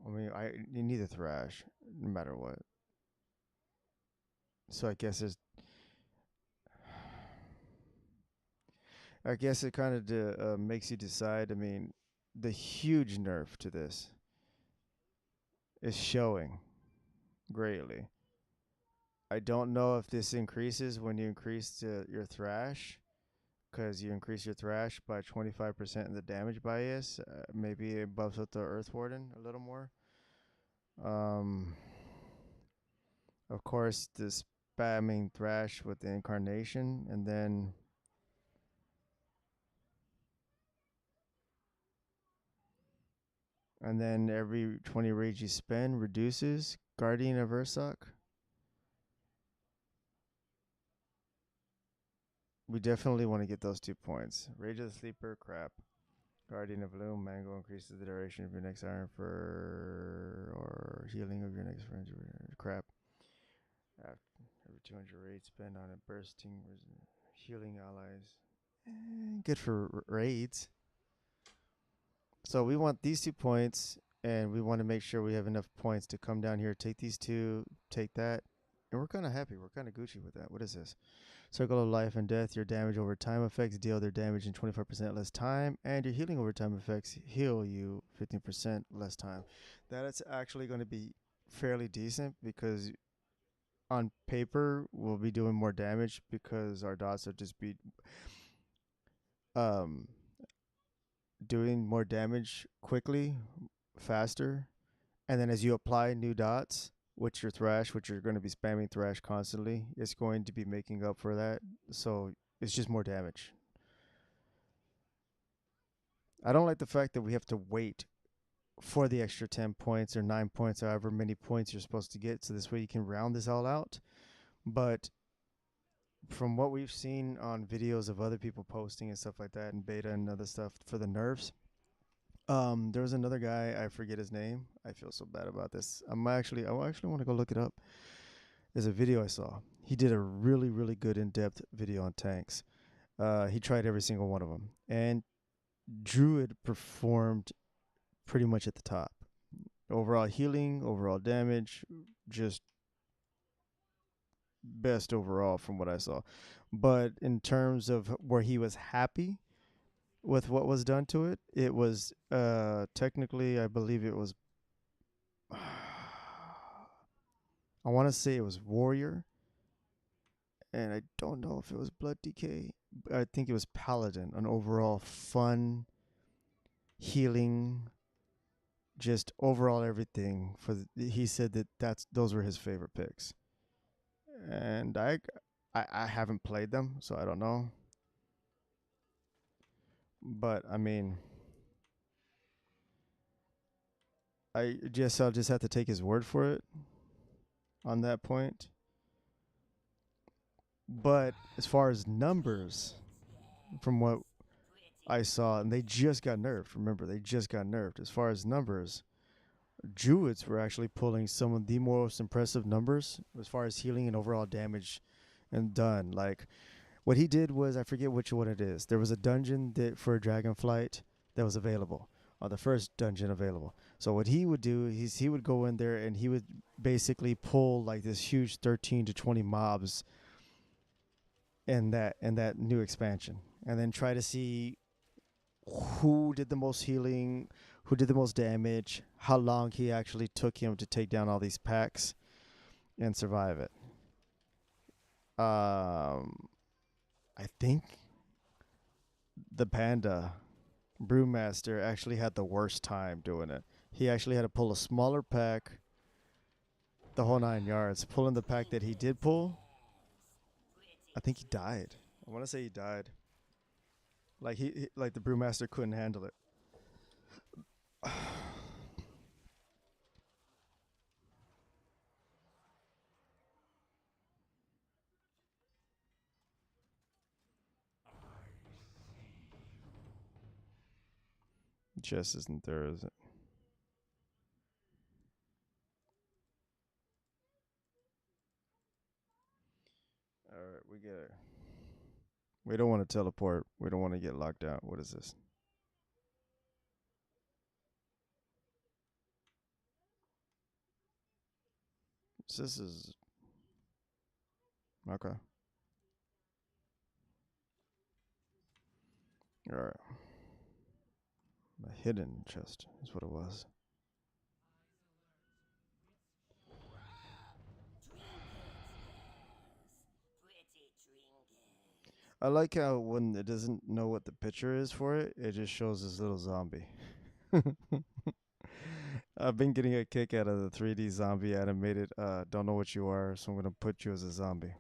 I mean, you need a Thrash, no matter what. So I guess it kind of makes you decide. I mean, the huge nerf to this is showing greatly. I don't know if this increases when you increase your thrash, because you increase your thrash by 25% in the damage bias. Maybe it buffs up the Earth Warden a little more. Um, of course, the spamming thrash with the incarnation, and then every 20 rage you spend reduces Guardian of Ursoc. We definitely want to get those 2 points. Rage of the Sleeper, crap. Guardian of Loom, Mango increases the duration of your next iron for or healing of your next friend. Crap. After every 200 raids spend on it, bursting healing allies. Good for raids. So we want these 2 points, and we want to make sure we have enough points to come down here, take these 2, take that, and we're kind of happy. We're kind of Gucci with that. What is this? Circle of Life and Death, your damage over time effects deal their damage in 25% less time, and your healing over time effects heal you 15% less time. That is actually going to be fairly decent because on paper we'll be doing more damage because our dots will just be um, doing more damage quickly, faster, and then as you apply new dots, which you're going to be spamming thrash constantly, it's going to be making up for that. So it's just more damage. I don't like the fact that we have to wait for the extra 10 points or 9 points, however many points you're supposed to get. So this way you can round this all out. But from what we've seen on videos of other people posting and stuff like that, and beta and other stuff for the nerfs, there was another guy, I forget his name. I feel so bad about this. I actually want to go look it up. There's a video I saw. He did a really, really good in-depth video on tanks. He tried every single one of them. And Druid performed pretty much at the top. Overall healing, overall damage, just best overall from what I saw. But in terms of where he was happy with what was done to it, it was technically, I believe it was, I want to say it was Warrior, and I don't know if it was Blood Decay. I think it was Paladin, an overall fun, healing, just overall everything. He said that those were his favorite picks, and I haven't played them, so I don't know. But I mean, I'll just have to take his word for it on that point. But as far as numbers, from what I saw, and they just got nerfed. Remember, they just got nerfed. As far as numbers, Druids were actually pulling some of the most impressive numbers as far as healing and overall damage and done. Like, what he did was, I forget which one it is. There was a dungeon for Dragonflight that was available, the first dungeon available. So what he would do is he would go in there and he would basically pull like this huge 13 to 20 mobs in that new expansion, and then try to see who did the most healing, who did the most damage, how long he actually took him to take down all these packs and survive it. I think the panda Brewmaster actually had the worst time doing it. He actually had to pull a smaller pack, the whole 9 yards. Pulling the pack that he did pull, I think he died. I want to say he died. Like like the brewmaster couldn't handle it. Chest isn't there, is it? All right, we get it. We don't want to teleport. We don't want to get locked out. What is this? This is okay. All right. A hidden chest is what it was. I like how when it doesn't know what the picture is for it, it just shows this little zombie. I've been getting a kick out of the 3D zombie animated. Don't know what you are, so I'm gonna put you as a zombie.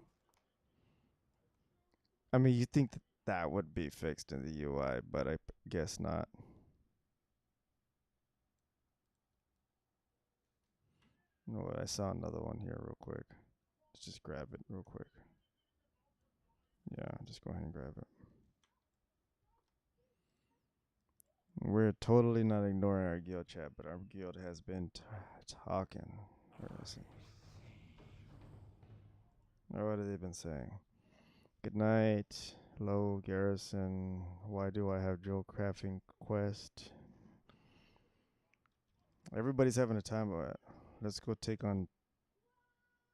I mean, you think that would be fixed in the UI, but I guess not. You know what? I saw another one here real quick. Let's just grab it real quick. Yeah, just go ahead and grab it. We're totally not ignoring our guild chat, but our guild has been talking. Where is it? Oh, what have they been saying? Good night. Hello, Garrison. Why do I have Joe crafting quest? Everybody's having a time of it. Let's go take on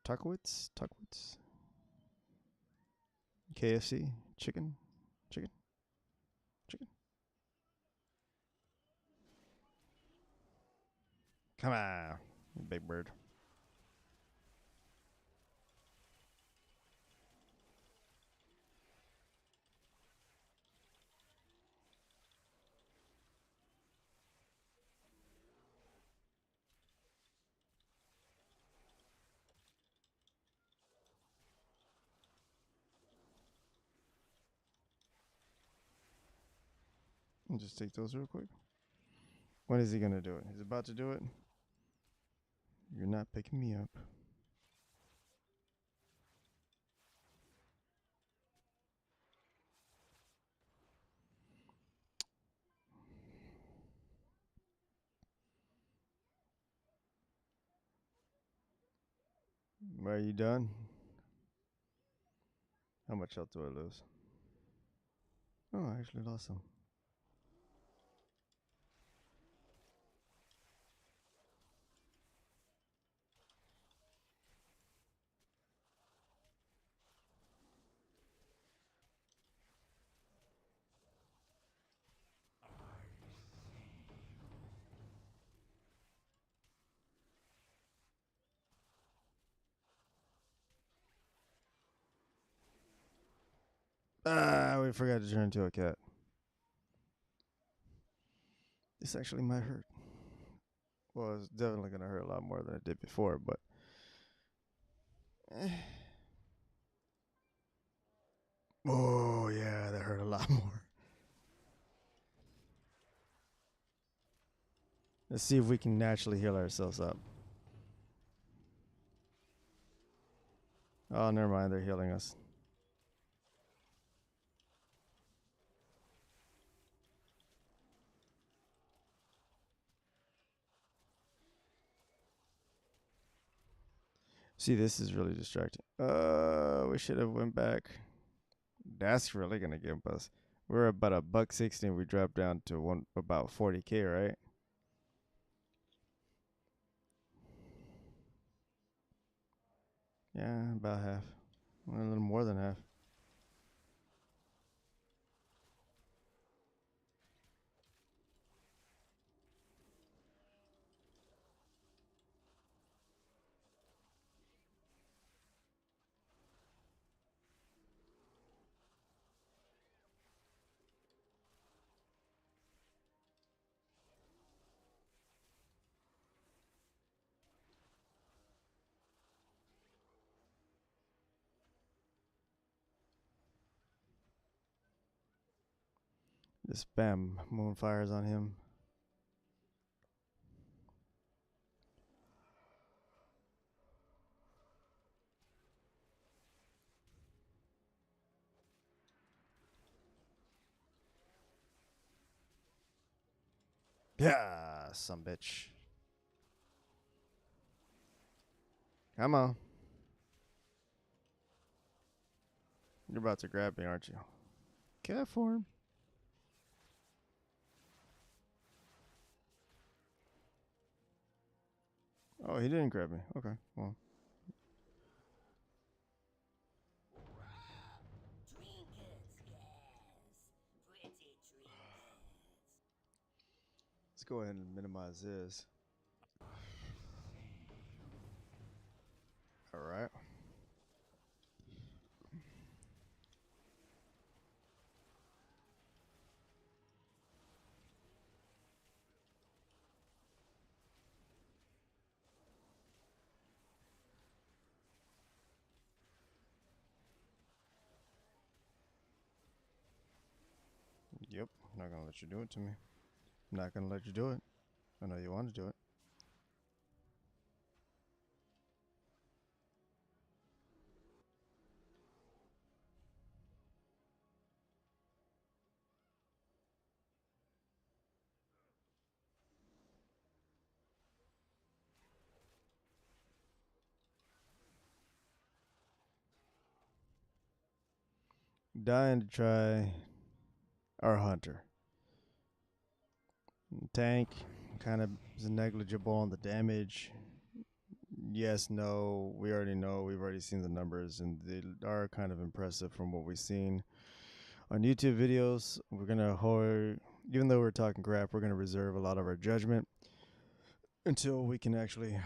Tuckwitz? Tuckwitz? KFC? Chicken? Chicken? Chicken? Come on, big bird. I'll just take those real quick. When is he gonna do it? He's about to do it. You're not picking me up. Are you done? How much health do I lose? Oh, I actually lost some. Ah, we forgot to turn into a cat. This actually might hurt. Well, it's definitely gonna hurt a lot more than it did before, but oh yeah, that hurt a lot more. Let's see if we can naturally heal ourselves up. Oh, never mind, they're healing us. See, this is really distracting. We should have went back. That's really gonna give us. We're about $1.60. We dropped down to about 40K, right? Yeah, about half. A little more than half. Just spam moonfires on him. Yeah, some bitch. Come on. You're about to grab me, aren't you? Care for him. Oh, he didn't grab me. Okay, well. Trinkets, yes. Pretty trinkets. Let's go ahead and minimize this. All right. Yep. I'm not going to let you do it to me. I'm not going to let you do it. I know you want to do it. Dying to try our hunter. Tank kind of is negligible on the damage. Yes, no, we already know. We've already seen the numbers, and they are kind of impressive from what we've seen on YouTube videos. We're gonna hold, even though we're talking crap, we're gonna reserve a lot of our judgment until we can actually,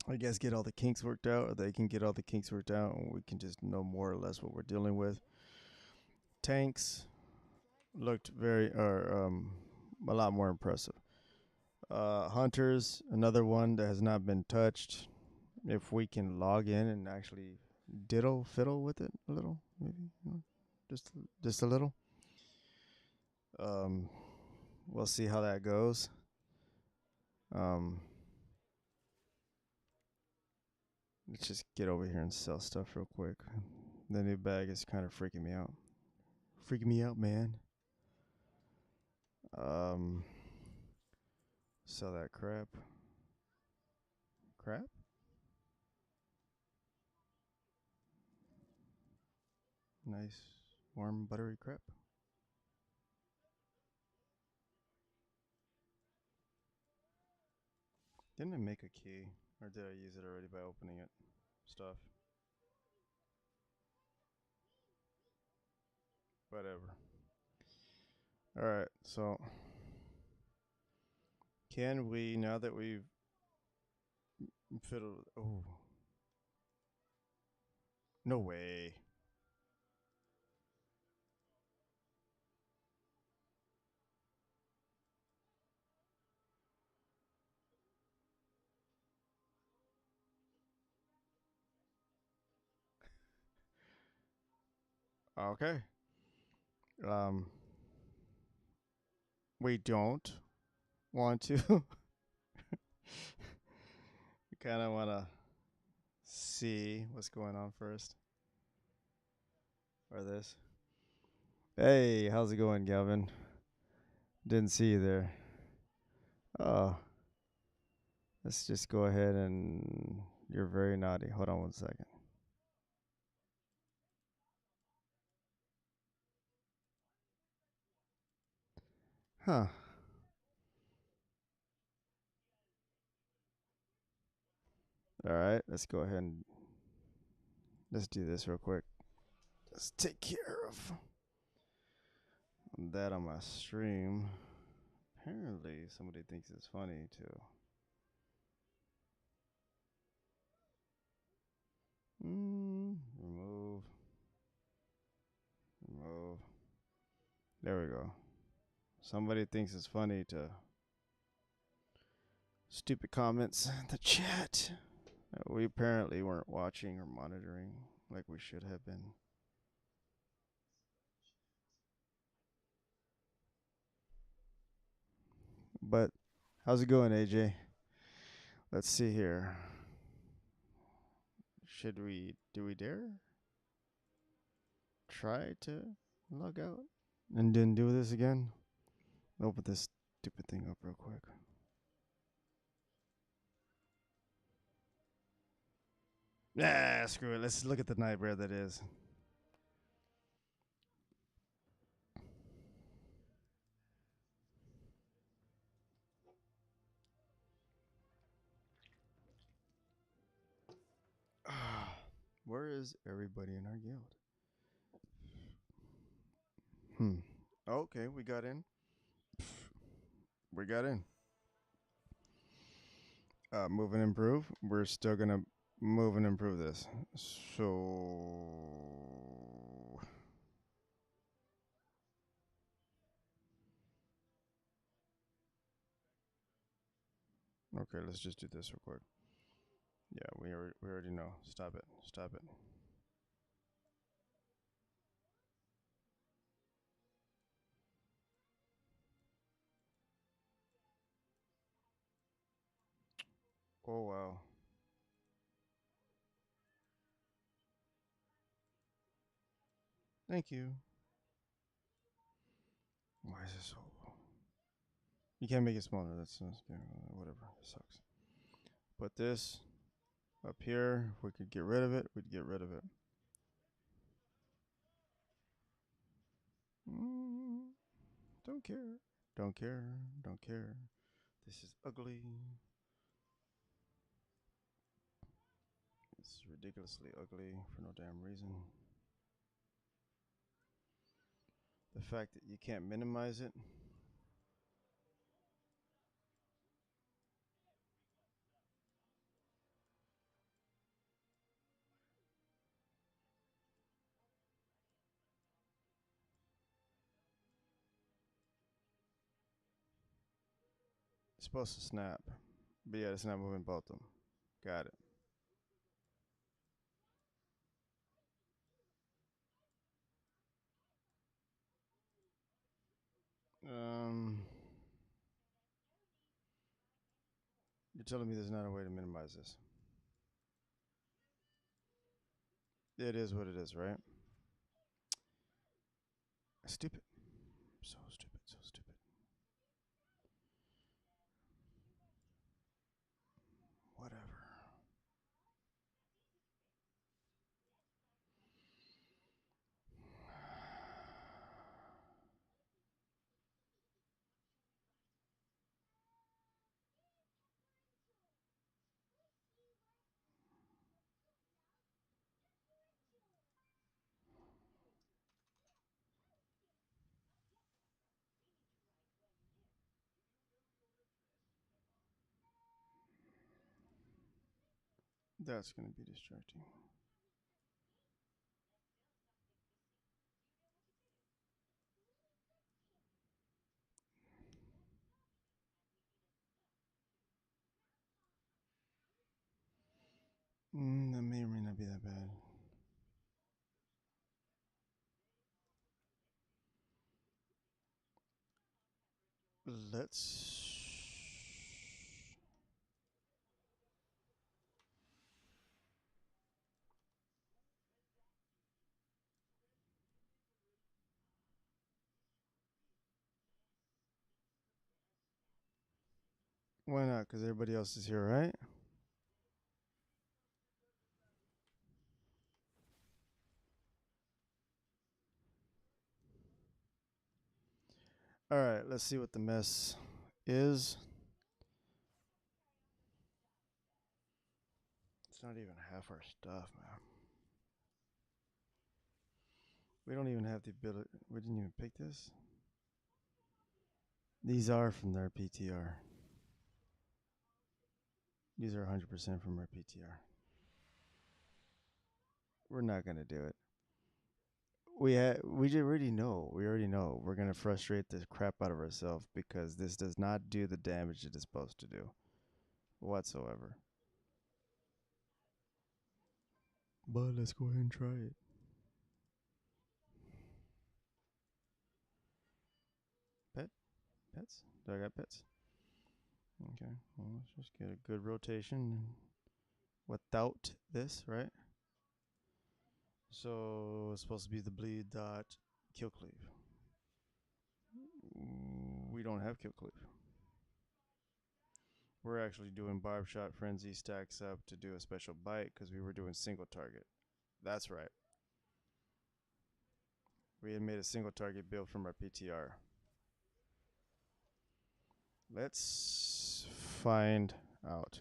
I guess, get all the kinks worked out, or they can get all the kinks worked out, and we can just know more or less what we're dealing with. Tanks looked a lot more impressive. Hunters, another one that has not been touched. If we can log in and actually fiddle with it a little, maybe just a little. Um, we'll see how that goes. Let's just get over here and sell stuff real quick. The new bag is kind of freaking me out. Freaking me out, man. Sell that crap. Crap? Nice, warm, buttery crap. Didn't I make a key? Or did I use it already by opening it? Stuff. Whatever. Alright, so can we, now that we've fiddled, oh, no way. Okay. Um, we don't want to. We kind of want to see what's going on first. Or this. Hey, how's it going, Galvin? Didn't see you there. Oh, let's just go ahead and you're very naughty. Hold on 1 second. Huh. All right, let's go ahead and let's do this real quick. Let's take care of that on my stream. Apparently, somebody thinks it's funny too. Remove. Remove. There we go. Somebody thinks it's funny to stupid comments in the chat. We apparently weren't watching or monitoring like we should have been. But how's it going, AJ? Let's see here. Do we dare try to log out and then do this again? Open this stupid thing up real quick. Nah, screw it. Let's look at the nightmare that is. Where is everybody in our guild? Okay, we got in. We got in. Move and improve. We're still gonna move and improve this. So okay, let's just do this real quick. Yeah, we already know. Stop it. Stop it. Oh wow. Thank you. Why is it so low? You can't make it smaller. That's whatever. It sucks. Put this up here. If we could get rid of it, we'd get rid of it. Don't care. Don't care. Don't care. This is ugly. It's ridiculously ugly for no damn reason. The fact that you can't minimize it. It's supposed to snap. But yeah, it's not moving both of them. Got it. You're telling me there's not a way to minimize this. It is what it is, right? Stupid. So stupid, so stupid. Whatever. That's going to be distracting. That may or may not be that bad. Let's. Why not? Because everybody else is here, right? All right, let's see what the mess is. It's not even half our stuff, man. We don't even have the ability. We didn't even pick this. These are from their PTR. These are 100% from our PTR. We're not gonna do it. We already know. We already know. We're gonna frustrate the crap out of ourselves because this does not do the damage it is supposed to do, whatsoever. But let's go ahead and try it. Pets? Do I got pets? Okay, well, let's just get a good rotation without this, right? So it's supposed to be the bleed dot kill cleave. We don't have kill cleave. We're actually doing barb shot frenzy stacks up to do a special bite because we were doing single target. That's right. We had made a single target build from our PTR. Let's find out.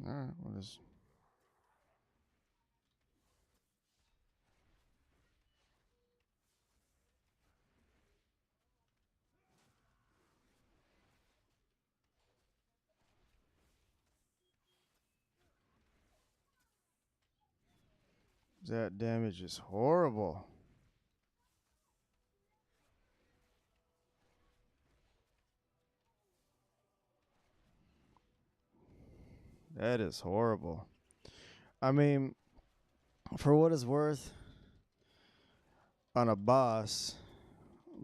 All right, what is that? Damage is horrible. That is horrible. I mean, for what it's worth, on a boss,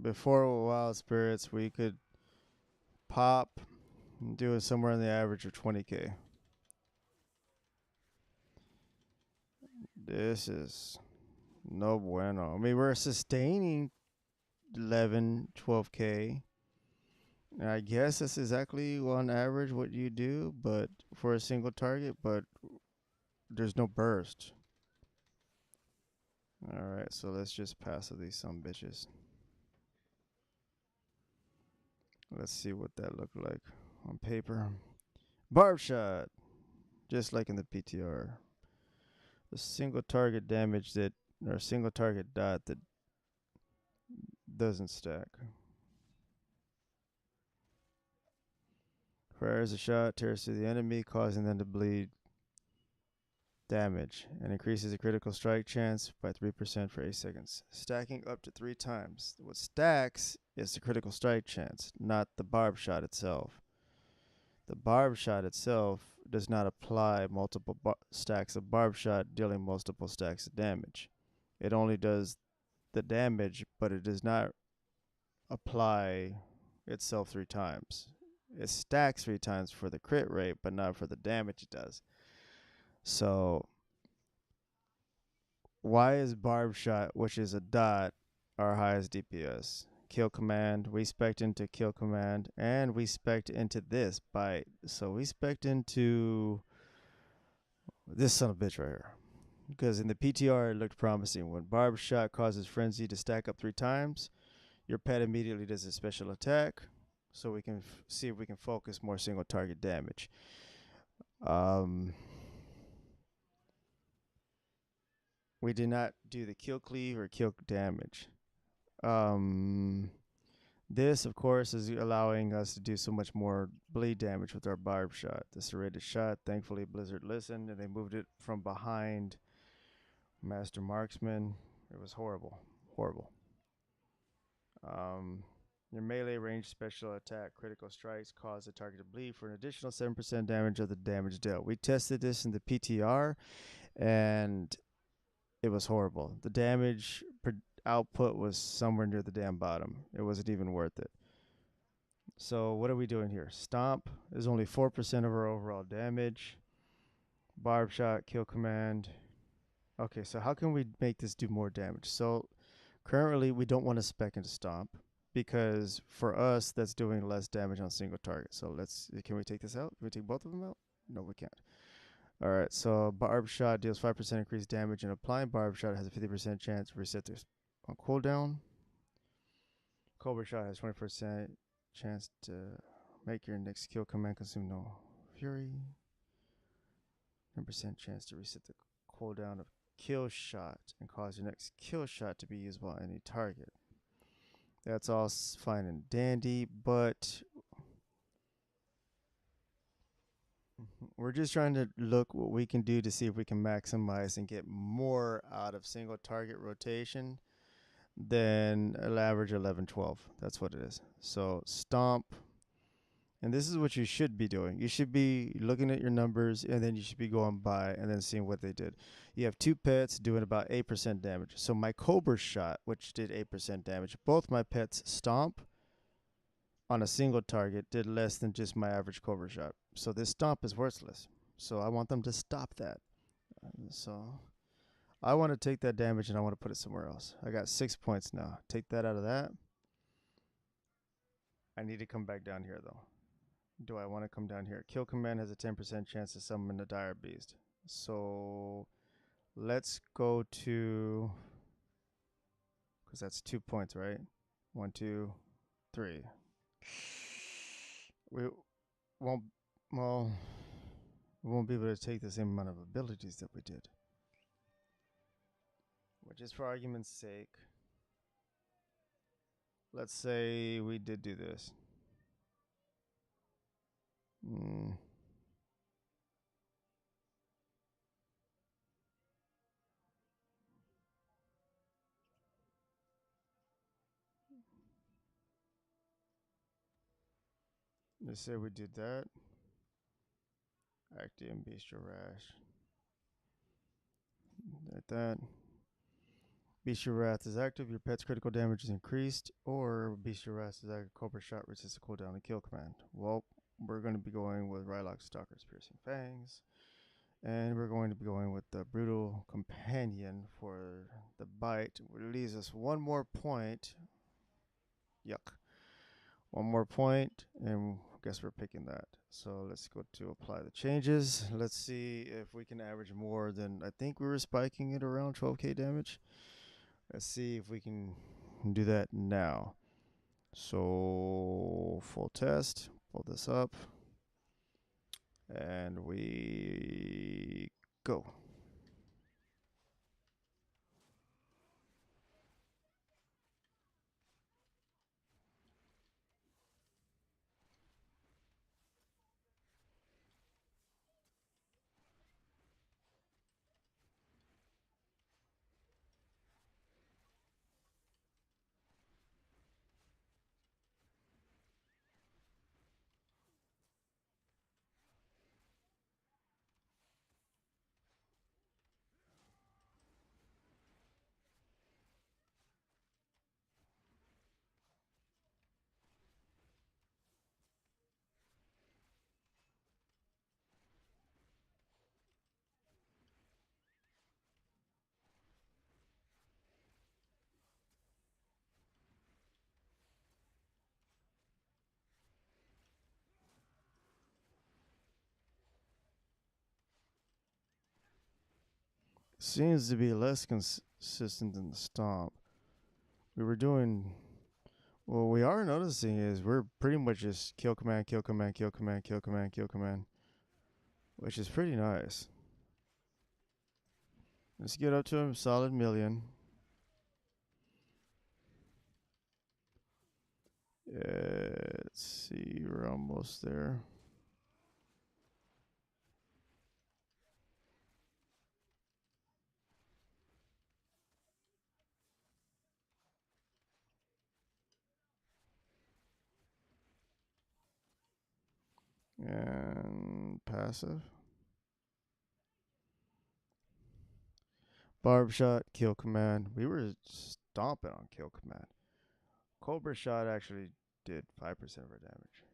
before Wild Spirits, we could pop and do it somewhere in the average of 20k. This is no bueno. I mean, we're sustaining 11, 12k. And I guess that's exactly on average what you do, but for a single target, but there's no burst. Alright, so let's just passive these some bitches. Let's see what that looked like on paper. Barb shot, just like in the PTR. The single target damage that, or single target dot that doesn't stack. Fires a shot, tears through the enemy, causing them to bleed damage, and increases the critical strike chance by 3% for 8 seconds, stacking up to 3 times. What stacks is the critical strike chance, not the barb shot itself. The barb shot itself does not apply multiple stacks of barb shot, dealing multiple stacks of damage. It only does the damage, but it does not apply itself 3 times. It stacks 3 times for the crit rate, but not for the damage it does. So why is barb shot, which is a dot, our highest DPS? Kill command, we spec'd into kill command, and we spec'd into this bite. So we spec'd into this son of a bitch right here. Because in the PTR it looked promising. When barb shot causes frenzy to stack up 3 times, your pet immediately does a special attack, so we can see if we can focus more single target damage. We did not do the kill cleave or kill damage. This, of course, is allowing us to do so much more bleed damage with our barb shot. The serrated shot, thankfully Blizzard listened, and they moved it from behind Master Marksman. It was horrible. Horrible. Your melee range special attack critical strikes cause the target to bleed for an additional 7% damage of the damage dealt. We tested this in the PTR, and it was horrible. The damage output was somewhere near the damn bottom. It wasn't even worth it. So what are we doing here? Stomp is only 4% of our overall damage. Barb shot, kill command. Okay, so how can we make this do more damage? So currently we don't want to spec into stomp, because for us that's doing less damage on single target. So can we take this out? Can we take both of them out? No, we can't. All right, so barb shot deals 5% increased damage, and applying barb shot has a 50% chance to reset this on cooldown. Cobra shot has 20% chance to make your next kill command consume no fury. 10% chance to reset the cooldown of kill shot and cause your next kill shot to be used by any target. That's all fine and dandy, but We're just trying to look what we can do to see if we can maximize and get more out of single target rotation than an average 11, 12. That's what it is. So stomp. And this is what you should be doing. You should be looking at your numbers and then you should be going by and then seeing what they did. You have two pets doing about 8% damage. So my Cobra shot, which did 8% damage, both my pets stomp on a single target did less than just my average Cobra shot. So this stomp is worthless. So I want them to stop that. So I want to take that damage and I want to put it somewhere else. I got 6 points now. Take that out of that. I need to come back down here though. Do I want to come down here? Kill command has a 10% chance to summon the dire beast. So let's go to, because that's 2 points, right? 1, 2, 3. We won't, well, we won't be able to take the same amount of abilities that we did. Which is for argument's sake. Let's say we did do this. Let's say we did that. Actium Bestial Rash. Like that. Bestial Wrath is active, your pet's critical damage is increased, or Bestial Wrath is active, Cobra Shot resists a cooldown and kill command. Well, we're going to be going with Rylock Stalker's Piercing Fangs, and we're going to be going with the Brutal Companion for the bite, which leaves us one more point. Yuck. One more point, and I guess we're picking that. So let's go to apply the changes. Let's see if we can average more than, I think we were spiking it around 12k damage. Let's see if we can do that now. So full test, pull this up, and we go. Seems to be less consistent than the stomp. We were doing, what we are noticing is we're pretty much just kill command, kill command, kill command, kill command, kill command, which is pretty nice. Let's get up to a solid million. Let's see, we're almost there. And passive. Barb shot, kill command. We were stomping on kill command. Cobra shot actually did 5% of our damage.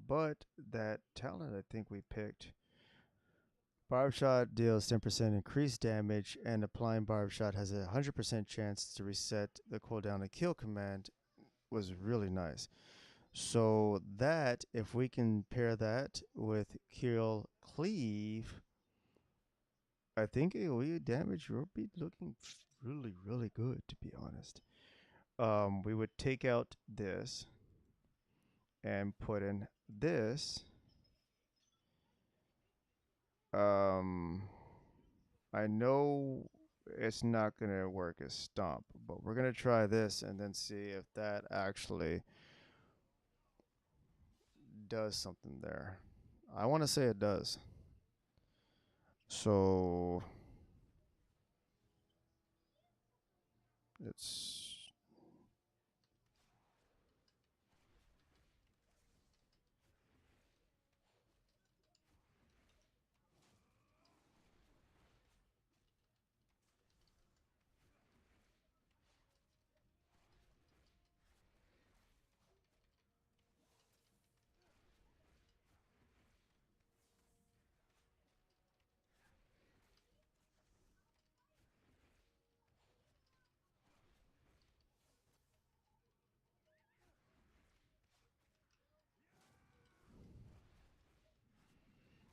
But that talent I think we picked, Barb shot deals 10% increased damage, and applying barb shot has a 100% chance to reset the cooldown of kill command, was really nice. So that, if we can pair that with kill cleave, I think AoE damage will be looking really, really good, to be honest. We would take out this and put in this. I know it's not going to work as stomp, but we're going to try this and then see if that actually does something there. I want to say it does. So it's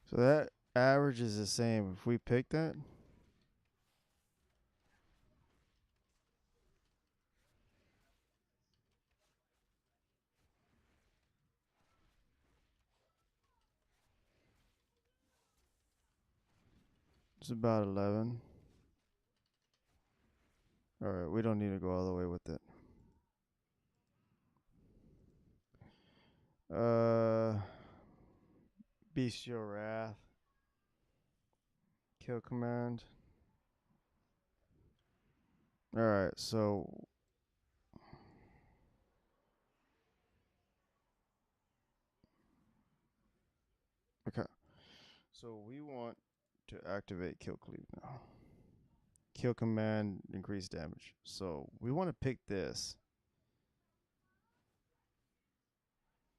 so that average is the same. If we pick that, it's about 11. All right, we don't need to go all the way with it. Bestial Wrath, kill command. All right, so okay, so we want to activate kill cleave now. Kill command, increase damage. So we want to pick this,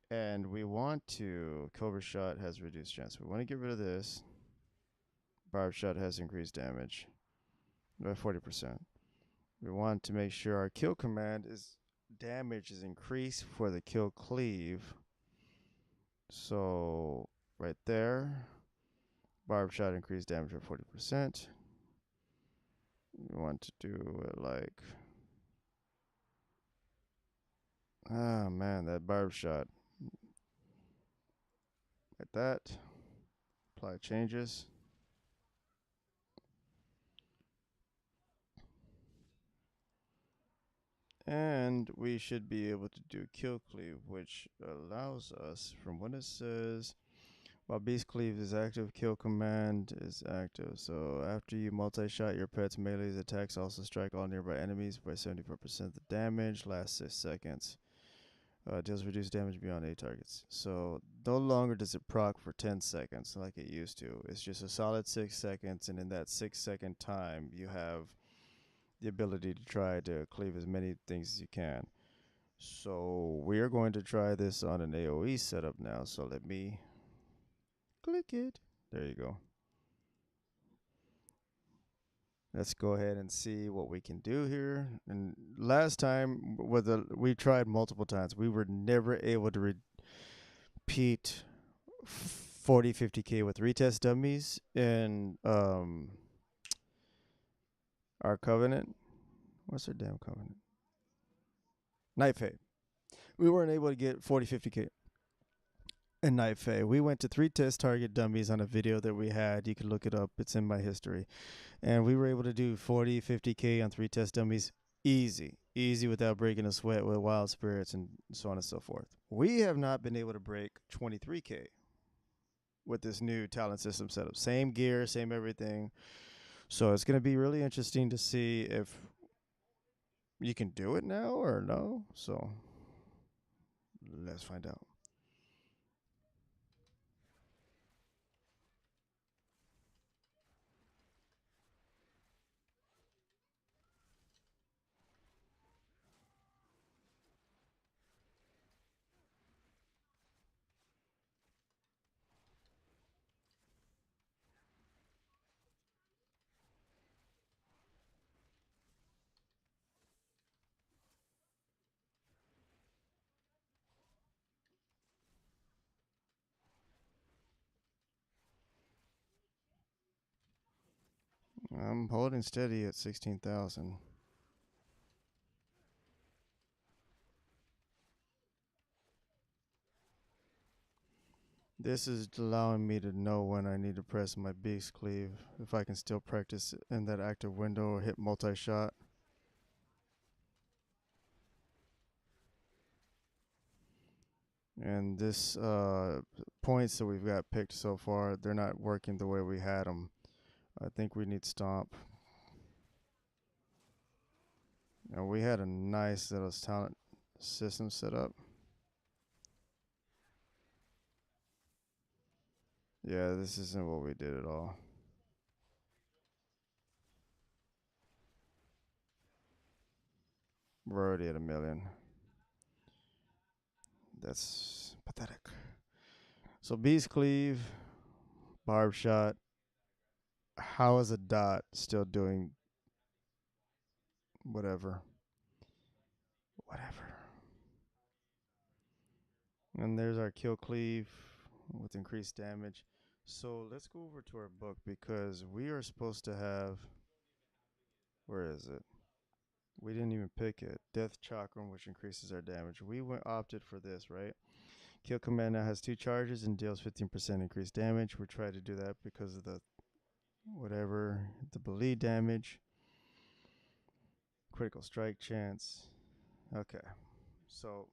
and we want to Cobra Shot has reduced chance. We want to get rid of this. Barb Shot has increased damage by 40%. We want to make sure our kill command is damage is increased for the kill cleave. So right there, Barb Shot increased damage by 40%. We want to do it like, ah man, that Barb Shot. Like that. Apply changes. And we should be able to do kill cleave, which allows us, from what it says, while beast cleave is active, kill command is active. So after you multi-shot, your pet's melee's attacks also strike all nearby enemies by 74% of the damage. Lasts 6 seconds. Deals reduced damage beyond 8 targets. So no longer does it proc for 10 seconds like it used to. It's just a solid 6 seconds, and in that 6-second time, you have the ability to try to cleave as many things as you can. So we are going to try this on an AoE setup now. So let me click it. There you go. Let's go ahead and see what we can do here. And last time we tried multiple times. We were never able to repeat 40, 50K with retest dummies in our covenant. What's our damn covenant? Night Fae. We weren't able to get 40, 50K in Night Fae. We went to 3 test target dummies on a video that we had. You can look it up. It's in my history. And we were able to do 40, 50K on 3 test dummies. Easy without breaking a sweat with wild spirits and so on and so forth. We have not been able to break 23K with this new talent system setup. Same gear, same everything. So it's going to be really interesting to see if you can do it now or no. So let's find out. I'm holding steady at 16,000. This is allowing me to know when I need to press my beast cleave, if I can still practice in that active window or hit multi-shot. And this points that we've got picked so far, they're not working the way we had them. I think we need stomp. And we had a nice little talent system set up. Yeah, this isn't what we did at all. We're already at 1,000,000. That's pathetic. So Beast Cleave, Barb Shot. How is a dot still doing whatever? Whatever. And there's our Kill Cleave with increased damage. So let's go over to our book because we are supposed to have. Where is it? We didn't even pick it. Death Chakram, which increases our damage. We opted for this, right? Kill Command now has 2 charges and deals 15% increased damage. We tried to do that because of the whatever, the bleed damage. Critical strike chance. Okay. So,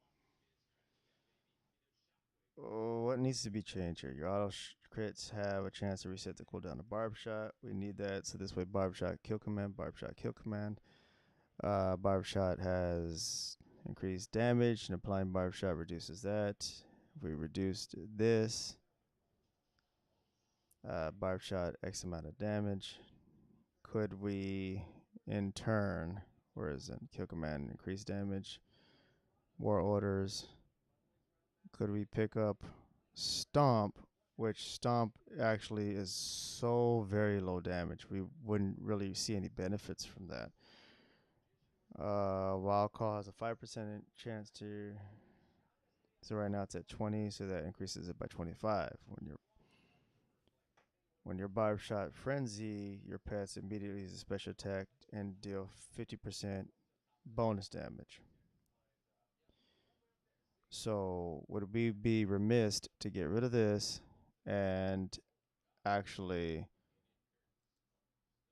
what needs to be changed here? Your auto crits have a chance to reset the cooldown of Barb Shot. We need that. So, this way, Barb Shot, Kill Command, Barb Shot, Kill Command. Barb Shot has increased damage, and applying Barb Shot reduces that. If we reduced this, Barb Shot, X amount of damage. Could we, in turn, where is it? Kill Command, increase damage. War Orders. Could we pick up Stomp, which Stomp actually is so very low damage. We wouldn't really see any benefits from that. Wild Call has a 5% chance to. So right now it's at 20, so that increases it by 25. When your Barb Shot Frenzy, your pets immediately use a special attack and deal 50% bonus damage. So would we be remiss to get rid of this and actually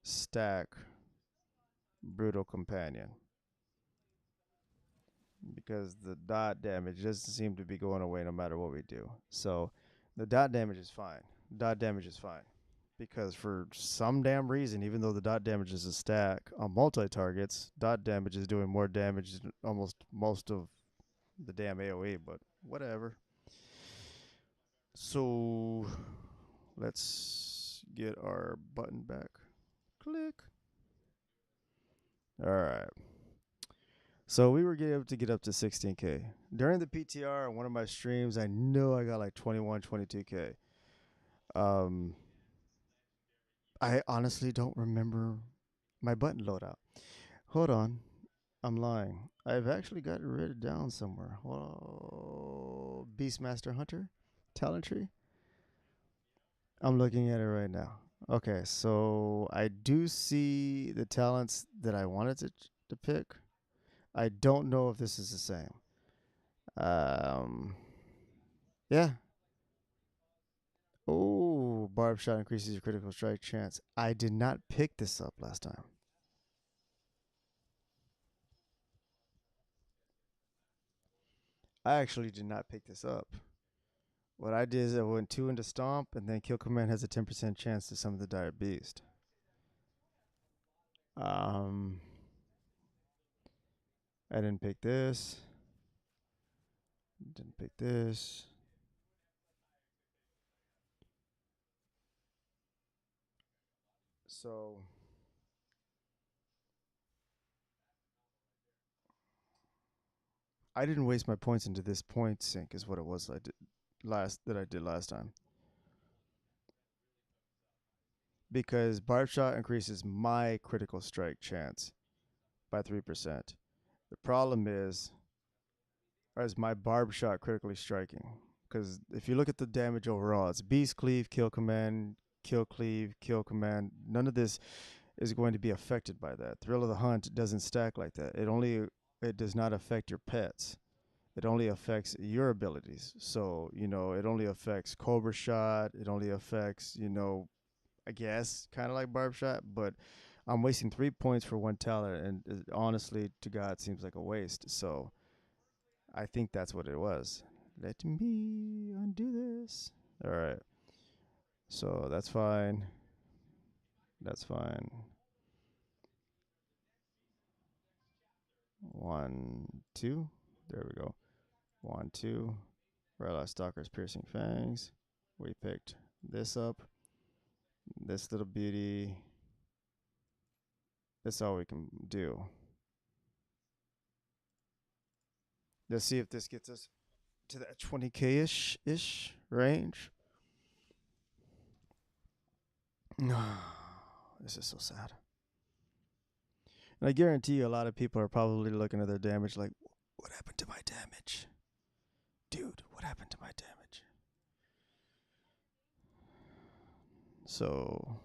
stack Brutal Companion? Because the dot damage doesn't seem to be going away no matter what we do. So the dot damage is fine. Dot damage is fine. Because for some damn reason, even though the dot damage is a stack on multi-targets, dot damage is doing more damage than almost most of the damn AoE, but whatever. So let's get our button back. Click. All right. So we were able to get up to 16K. During the PTR on one of my streams, I know I got like 21, 22K. I honestly don't remember my button loadout. Hold on. I'm lying. I've actually got it written down somewhere. Whoa. Beastmaster Hunter? Talent tree? I'm looking at it right now. Okay, so I do see the talents that I wanted to pick. I don't know if this is the same. Yeah. Oh, barb shot increases your critical strike chance. I did not pick this up last time. I actually did not pick this up. What I did is I went 2 into Stomp, and then Kill Command has a 10% chance to summon the Dire Beast. I didn't pick this. Didn't pick this. So I didn't waste my points into this point sink is what it was I did last time. Because Barb Shot increases my critical strike chance by 3%. The problem is my Barb Shot critically striking? Because if you look at the damage overall, it's Beast Cleave, Kill Command, Kill Cleave, Kill Command. None of this is going to be affected by that. Thrill of the Hunt doesn't stack like that. It does not affect your pets. It only affects your abilities. So, it only affects Cobra Shot. It only affects, I guess, kind of like Barb Shot. But I'm wasting 3 points for one talent. And honestly, to God, it seems like a waste. So I think that's what it was. Let me undo this. All right. So that's fine. That's fine. 1, 2. There we go. 1, 2. Rella Stalker's Piercing Fangs. We picked this up. This little beauty. That's all we can do. Let's see if this gets us to that 20K ish range. This is so sad. And I guarantee you a lot of people are probably looking at their damage like, what happened to my damage? Dude, what happened to my damage? So,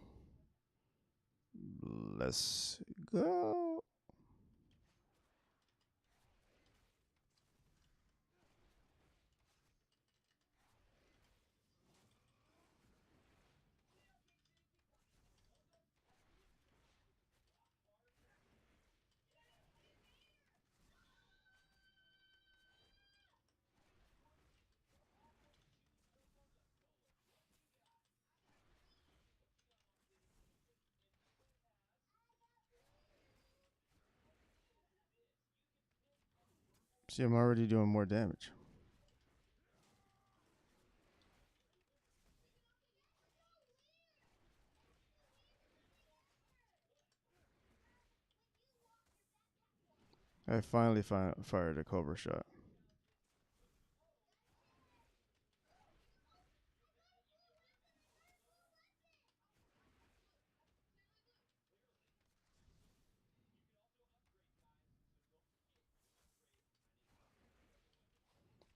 let's go. See, I'm already doing more damage. I finally fired a Cobra shot.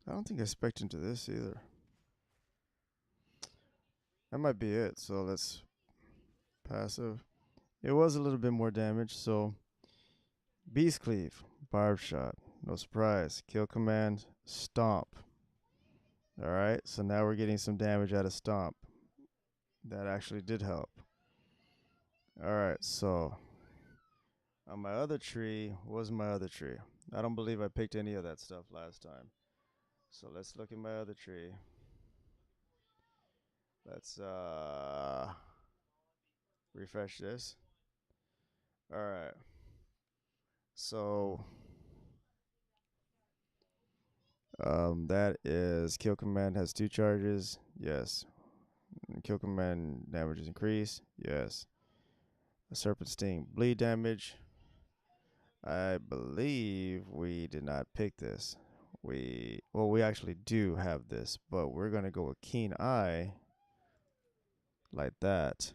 I don't think I spec'd into this either. That might be it. So let's passive. It was a little bit more damage. So Beast Cleave, Barb Shot, no surprise. Kill Command, Stomp. All right. So now we're getting some damage out of Stomp. That actually did help. All right. So on my other tree, what was my other tree? I don't believe I picked any of that stuff last time. So let's look at my other tree. Let's refresh this. All right. So that is Kill Command has 2 charges. Yes. Kill Command damage is increased. Yes. A Serpent Sting bleed damage. I believe we did not pick this. We actually do have this, but we're gonna go with Keen Eye like that.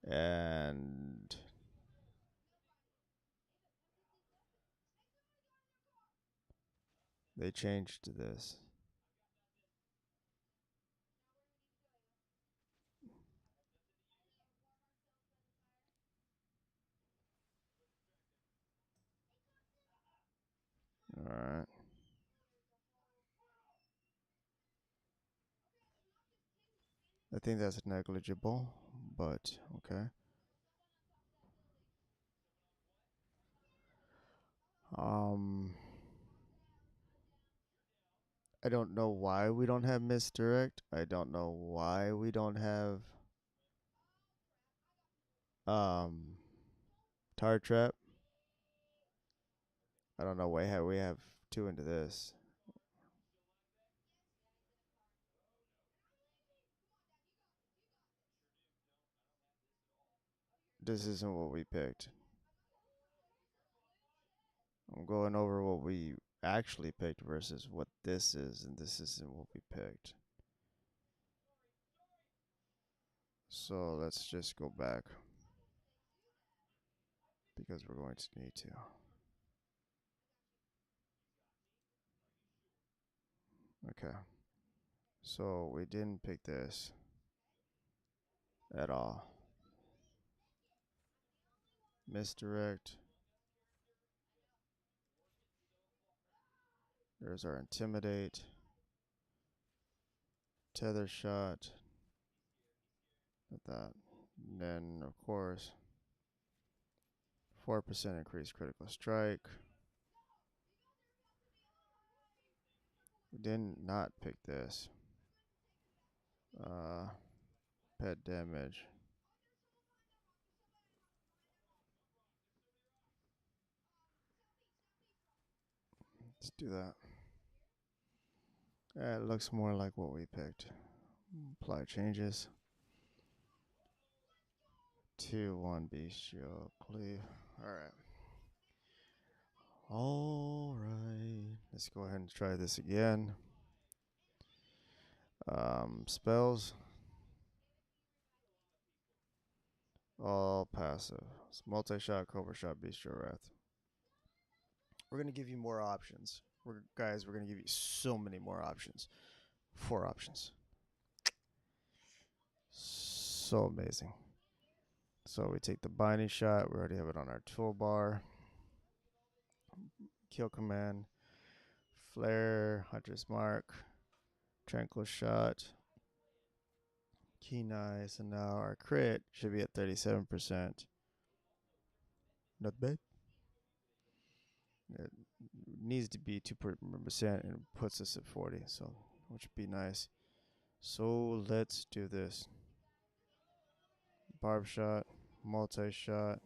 And they changed to this. All right. I think that's negligible, but okay. I don't know why we don't have misdirect. I don't know why we don't have tar trap. I don't know why we have 2 into this. This isn't what we picked. I'm going over what we actually picked versus what this is, and this isn't what we picked. So let's just go back because we're going to need to. Okay. So we didn't pick this at all. Misdirect. There's our Intimidate. Tether Shot. At that. And then, of course, 4% increased critical strike. We did not pick this. Pet damage. Let's do that. It looks more like what we picked. Apply changes. 2-1 bestial cleave. Alright. Alright. Let's go ahead and try this again. Spells. All passive. It's multi-shot, cobra shot, bestial wrath. We're gonna give you more options. We're gonna give you so many more options. 4 options. So amazing. So we take the binding shot. We already have it on our toolbar. Kill command. Flare. Hunter's mark. Tranquil shot. Keen eye. So now our crit should be at 37%. Not bad. It needs to be 2% and it puts us at 40, so which would be nice. So let's do this. Barb shot, multi-shot.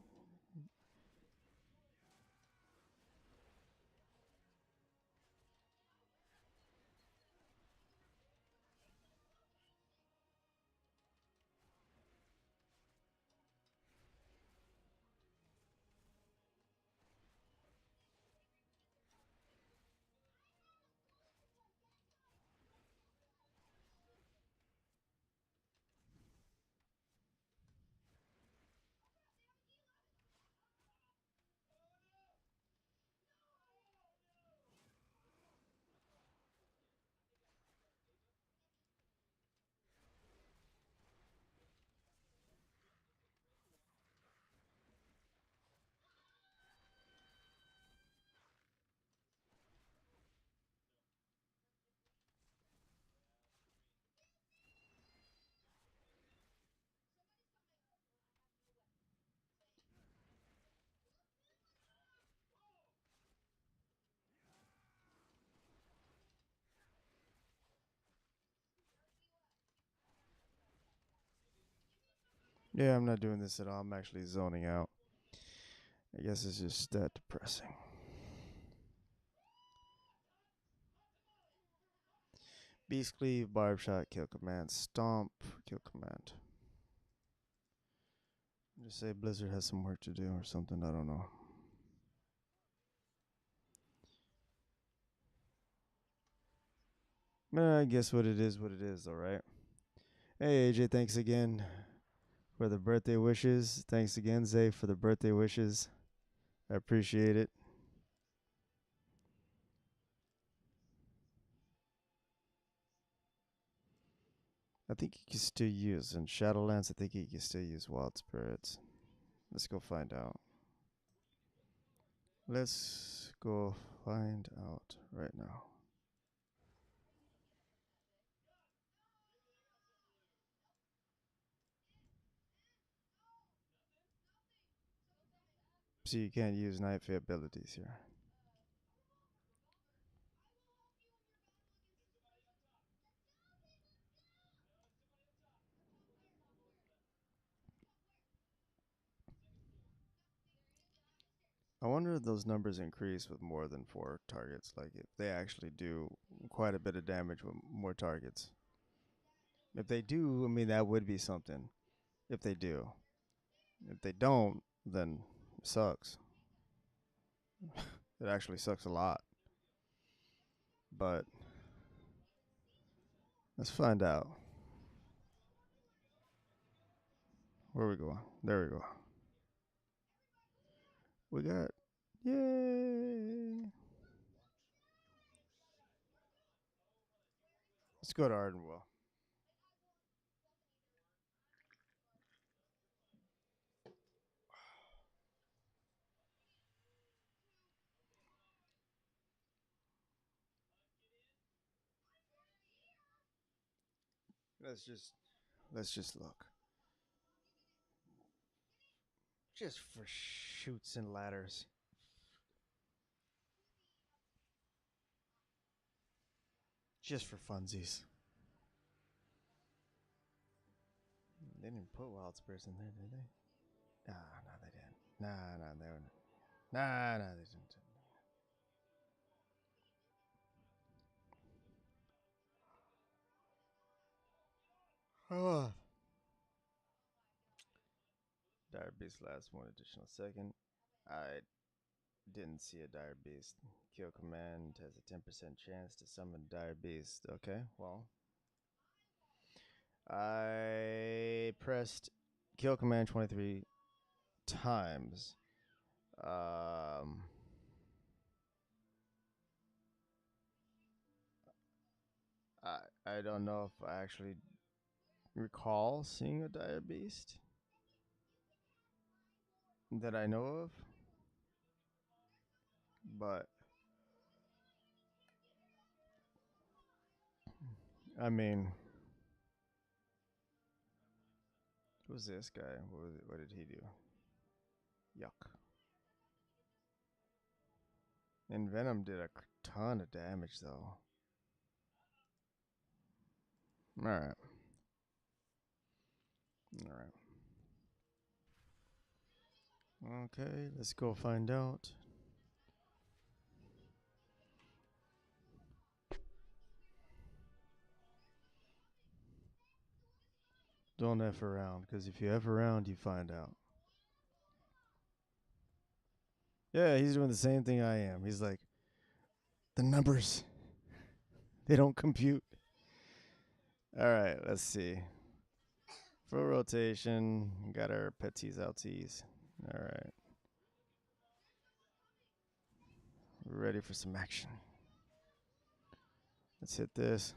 Yeah, I'm not doing this at all. I'm actually zoning out. I guess it's just that depressing. Beast cleave, barb shot, kill command, stomp, kill command. Just say Blizzard has some work to do or something. I don't know. I guess what it is, all right. Hey, AJ, thanks again for the birthday wishes. Thanks again, Zay, for the birthday wishes. I appreciate it. I think you can still use in Shadowlands. I think you can still use Wild Spirits. Let's go find out. Let's go find out right now. So you can't use Night Fae abilities here. I wonder if those numbers increase with more than 4 targets. Like if they actually do quite a bit of damage with more targets. If they do, I mean, that would be something. If they do. If they don't, then it sucks. It actually sucks a lot. But let's find out. Where we going? There we go. We got, yay. Let's go to Ardenwell. Let's just look. Just for shoots and ladders. Just for funsies. They didn't put wild spirits in there, did they? Nah, no, they didn't. Nah, they wouldn't. Nah, they didn't. Oh. Dire Beast lasts 1 additional second. I didn't see a Dire Beast. Kill command has a 10% chance to summon Dire Beast. Okay, well. I pressed kill command 23 times. I don't know if I actually recall seeing a Dire Beast that I know of, but I mean, who's this guy? What did he do? Yuck. And Venom did a ton of damage, though. Alright. Alright. Okay, let's go find out. Don't F around, because if you F around, you find out. Yeah, he's doing the same thing I am. He's like, the numbers, they don't compute. Alright, let's see. Full rotation. Got our petsies outsies. Alright. We're ready for some action. Let's hit this.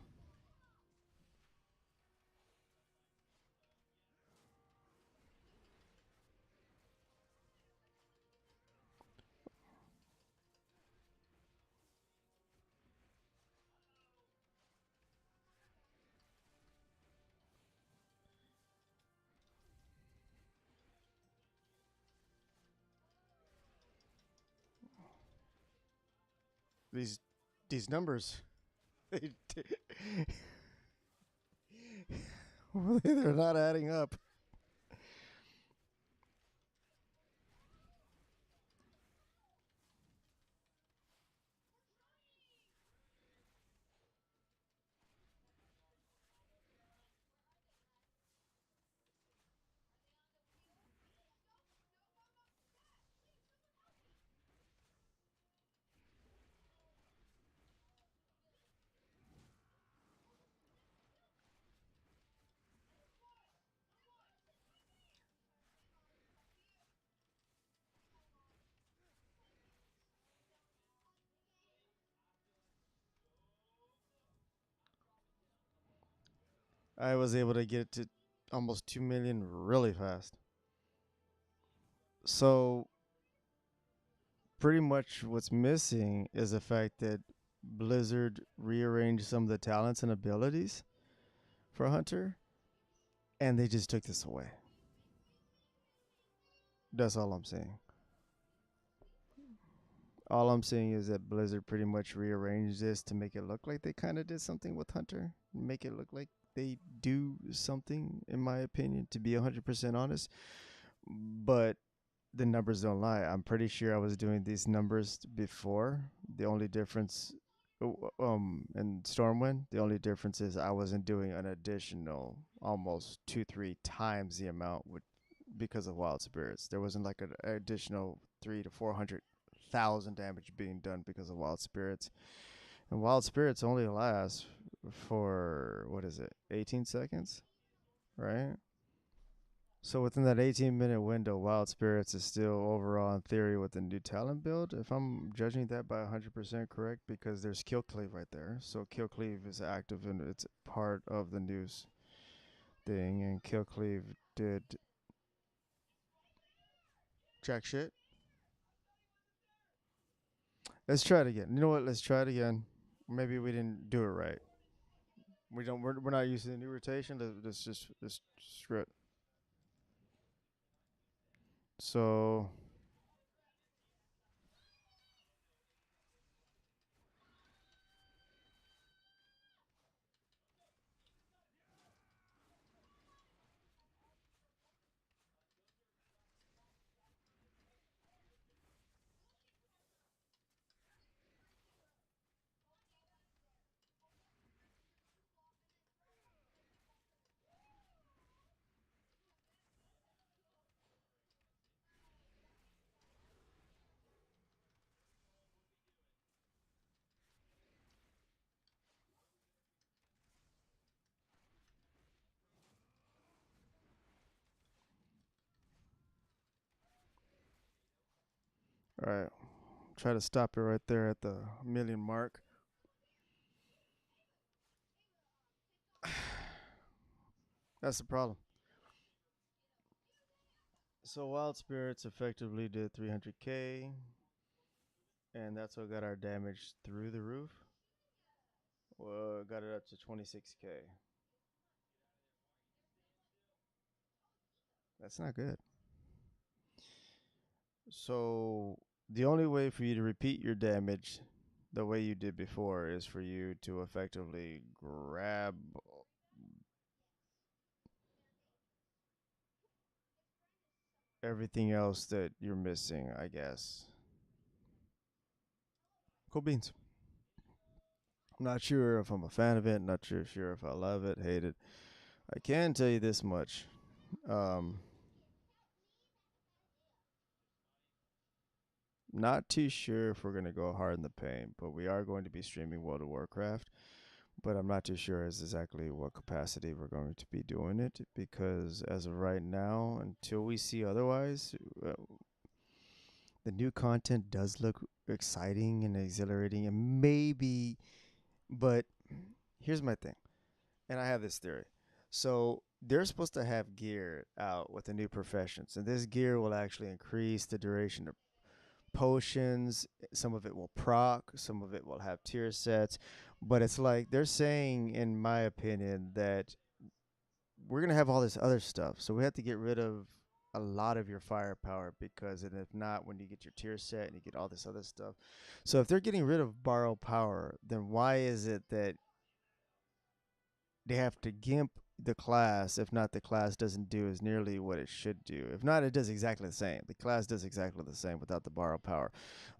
These numbers, they're not adding up. I was able to get it to almost 2 million really fast. So pretty much what's missing is the fact that Blizzard rearranged some of the talents and abilities for Hunter, and they just took this away. That's all I'm saying. All I'm saying is that Blizzard pretty much rearranged this to make it look like they kind of did something with Hunter, make it look like they do something, in my opinion, to be 100% honest. But the numbers don't lie. I'm pretty sure I was doing these numbers before. The only difference, in Stormwind, the only difference is I wasn't doing an additional almost 2-3 times the amount because of Wild Spirits. There wasn't like an additional 300 to 400,000 damage being done because of Wild Spirits. And Wild Spirits only last for, what is it, 18 seconds, right? So within that 18-minute window, Wild Spirits is still overall in theory with the new talent build. If I'm judging that by 100% correct, because there's Kill Cleave right there. So Kill Cleave is active and it's part of the news thing. And Kill Cleave did jack shit. Let's try it again. You know what? Let's try it again. Maybe we didn't do it right. We're not using the new rotation. Let's screw it. So All right. Try to stop it right there at the million mark. That's the problem. So Wild Spirits effectively did 300k, and that's what got our damage through the roof. Well, got it up to 26k. That's not good. So the only way for you to repeat your damage the way you did before is for you to effectively grab everything else that you're missing, I guess. Cool beans. I'm not sure if I'm a fan of it, not sure if I love it, hate it. I can tell you this much. Um, not too sure if we're going to go hard in the paint, but we are going to be streaming World of Warcraft. But I'm not too sure as exactly what capacity we're going to be doing it because as of right now, until we see otherwise, the new content does look exciting and exhilarating and maybe, but here's my thing, and I have this theory. So they're supposed to have gear out with the new professions, and this gear will actually increase the duration of potions. Some of it will proc, some of it will have tier sets. But it's like they're saying, in my opinion, that we're gonna have all this other stuff. So we have to get rid of a lot of your firepower because, and if not, when you get your tier set and you get all this other stuff. So if they're getting rid of borrow power, then why is it that they have to gimp the class? If not, the class doesn't do as nearly what it should do. If not, it does exactly the same. The class does exactly the same without the borrow power.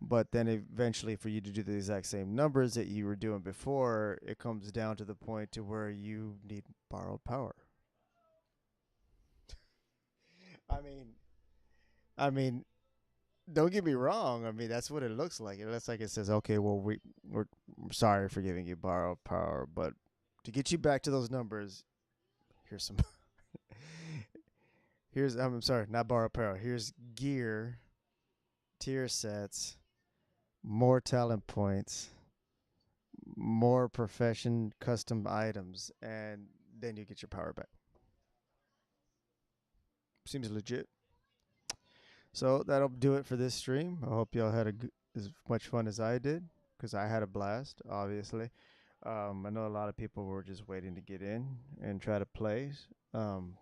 But then eventually for you to do the exact same numbers that you were doing before, it comes down to the point to where you need borrowed power. I mean, I mean, don't get me wrong. I mean, that's what it looks like. It looks like it says, okay, well, we're sorry for giving you borrowed power, but to get you back to those numbers, here's some here's I'm sorry, not borrow power. Here's gear, tier sets, more talent points, more profession custom items, and then you get your power back. Seems legit. So that'll do it for this stream. I hope y'all had as much fun as I did, because I had a blast, obviously. I know a lot of people were just waiting to get in and try to play. Um,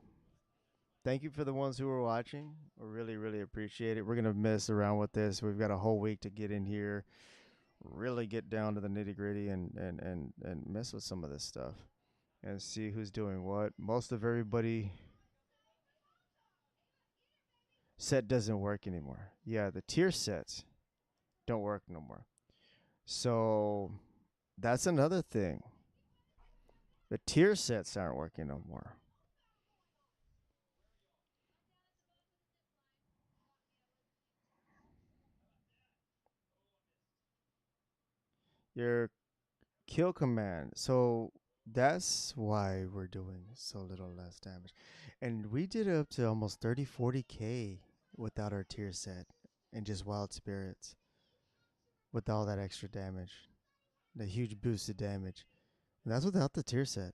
Thank you for the ones who were watching. I really, really appreciate it. We're going to mess around with this. We've got a whole week to get in here, really get down to the nitty gritty and mess with some of this stuff and see who's doing what. Most of everybody set doesn't work anymore. Yeah, the tier sets don't work no more. So that's another thing. The tier sets aren't working no more. Your kill command. So that's why we're doing so little less damage. And we did up to almost 30, 40k without our tier set and just wild spirits with all that extra damage. The huge boosted damage. And that's without the tier set.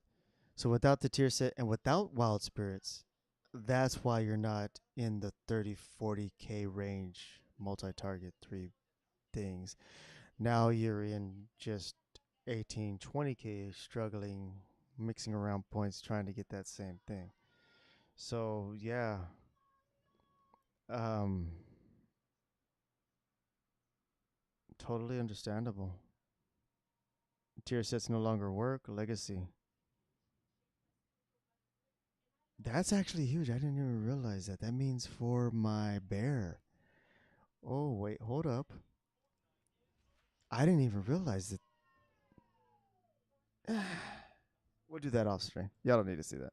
So without the tier set and without wild spirits, that's why you're not in the 30, 40k range multi-target 3 things. Now you're in just 18, 20k struggling, mixing around points, trying to get that same thing. So yeah, um, totally understandable. Tier sets no longer work. Legacy. That's actually huge. I didn't even realize that. That means for my bear. Oh wait, hold up. I didn't even realize that. We'll do that off stream. Y'all don't need to see that.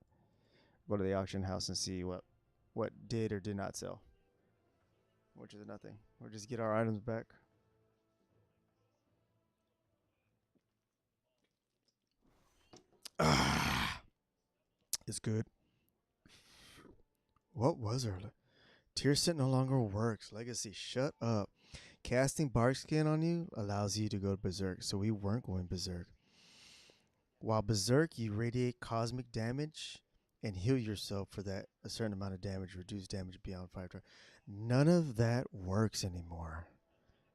Go to the auction house and see what did or did not sell, which is nothing. We'll just get our items back. It's good. What was her? Tier set no longer works. Legacy, shut up. Casting bark skin on you allows you to go berserk, so we weren't going berserk. While berserk, you radiate cosmic damage and heal yourself for that a certain amount of damage, reduce damage beyond 5 turns. None of that works anymore.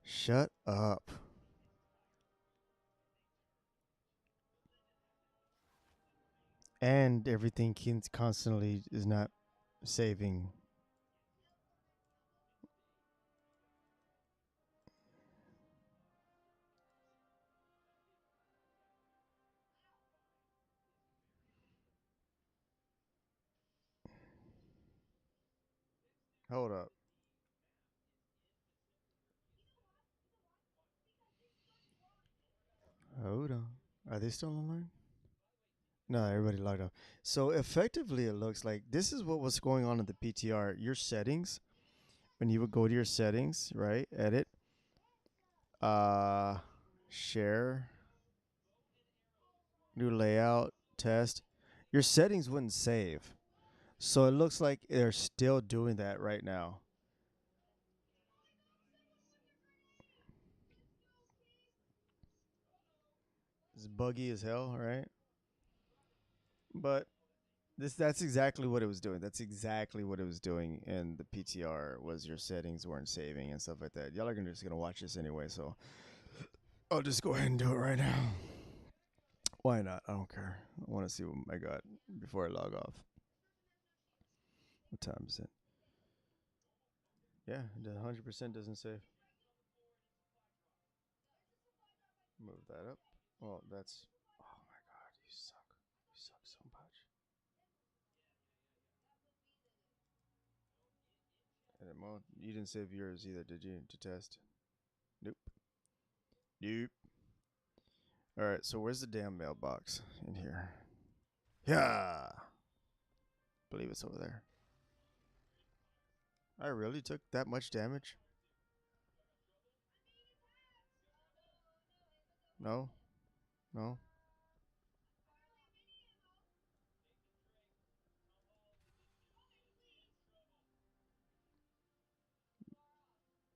Shut up. And everything constantly is not saving. Hold up. Hold on. Are they still online? No, everybody logged off. So effectively, it looks like this is what was going on in the PTR. Your settings, when you would go to your settings, right? Edit, uh, share, new layout, test. Your settings wouldn't save. So it looks like they're still doing that right now. It's buggy as hell, right? But that's exactly what it was doing. That's exactly what it was doing in the PTR was your settings weren't saving and stuff like that. Y'all are just gonna watch this anyway, so I'll just go ahead and do it right now. Why not? I don't care. I want to see what I got before I log off. What time is it? Yeah, the 100% doesn't save. Move that up. Well, that's. Oh my god, you suck. You suck so much. Edit mode. You didn't save yours either, did you? To test? Nope. Nope. All right, so where's the damn mailbox in here? Yeah. Believe it's over there. I really took that much damage? No. No.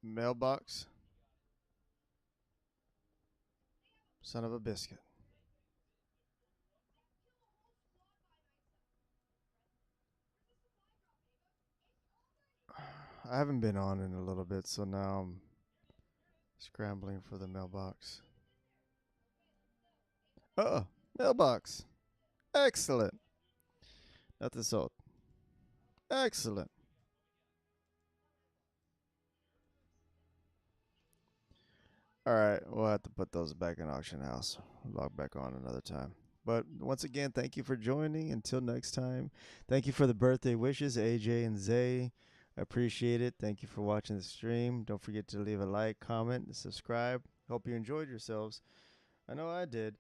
Mailbox. Son of a biscuit. I haven't been on in a little bit, so now I'm scrambling for the mailbox. Mailbox. Excellent. Nothing sold. Excellent. All right, we'll have to put those back in auction house. Log back on another time. But once again, thank you for joining. Until next time, thank you for the birthday wishes, AJ and Zay. I appreciate it. Thank you for watching the stream. Don't forget to leave a like, comment, and subscribe. Hope you enjoyed yourselves. I know I did.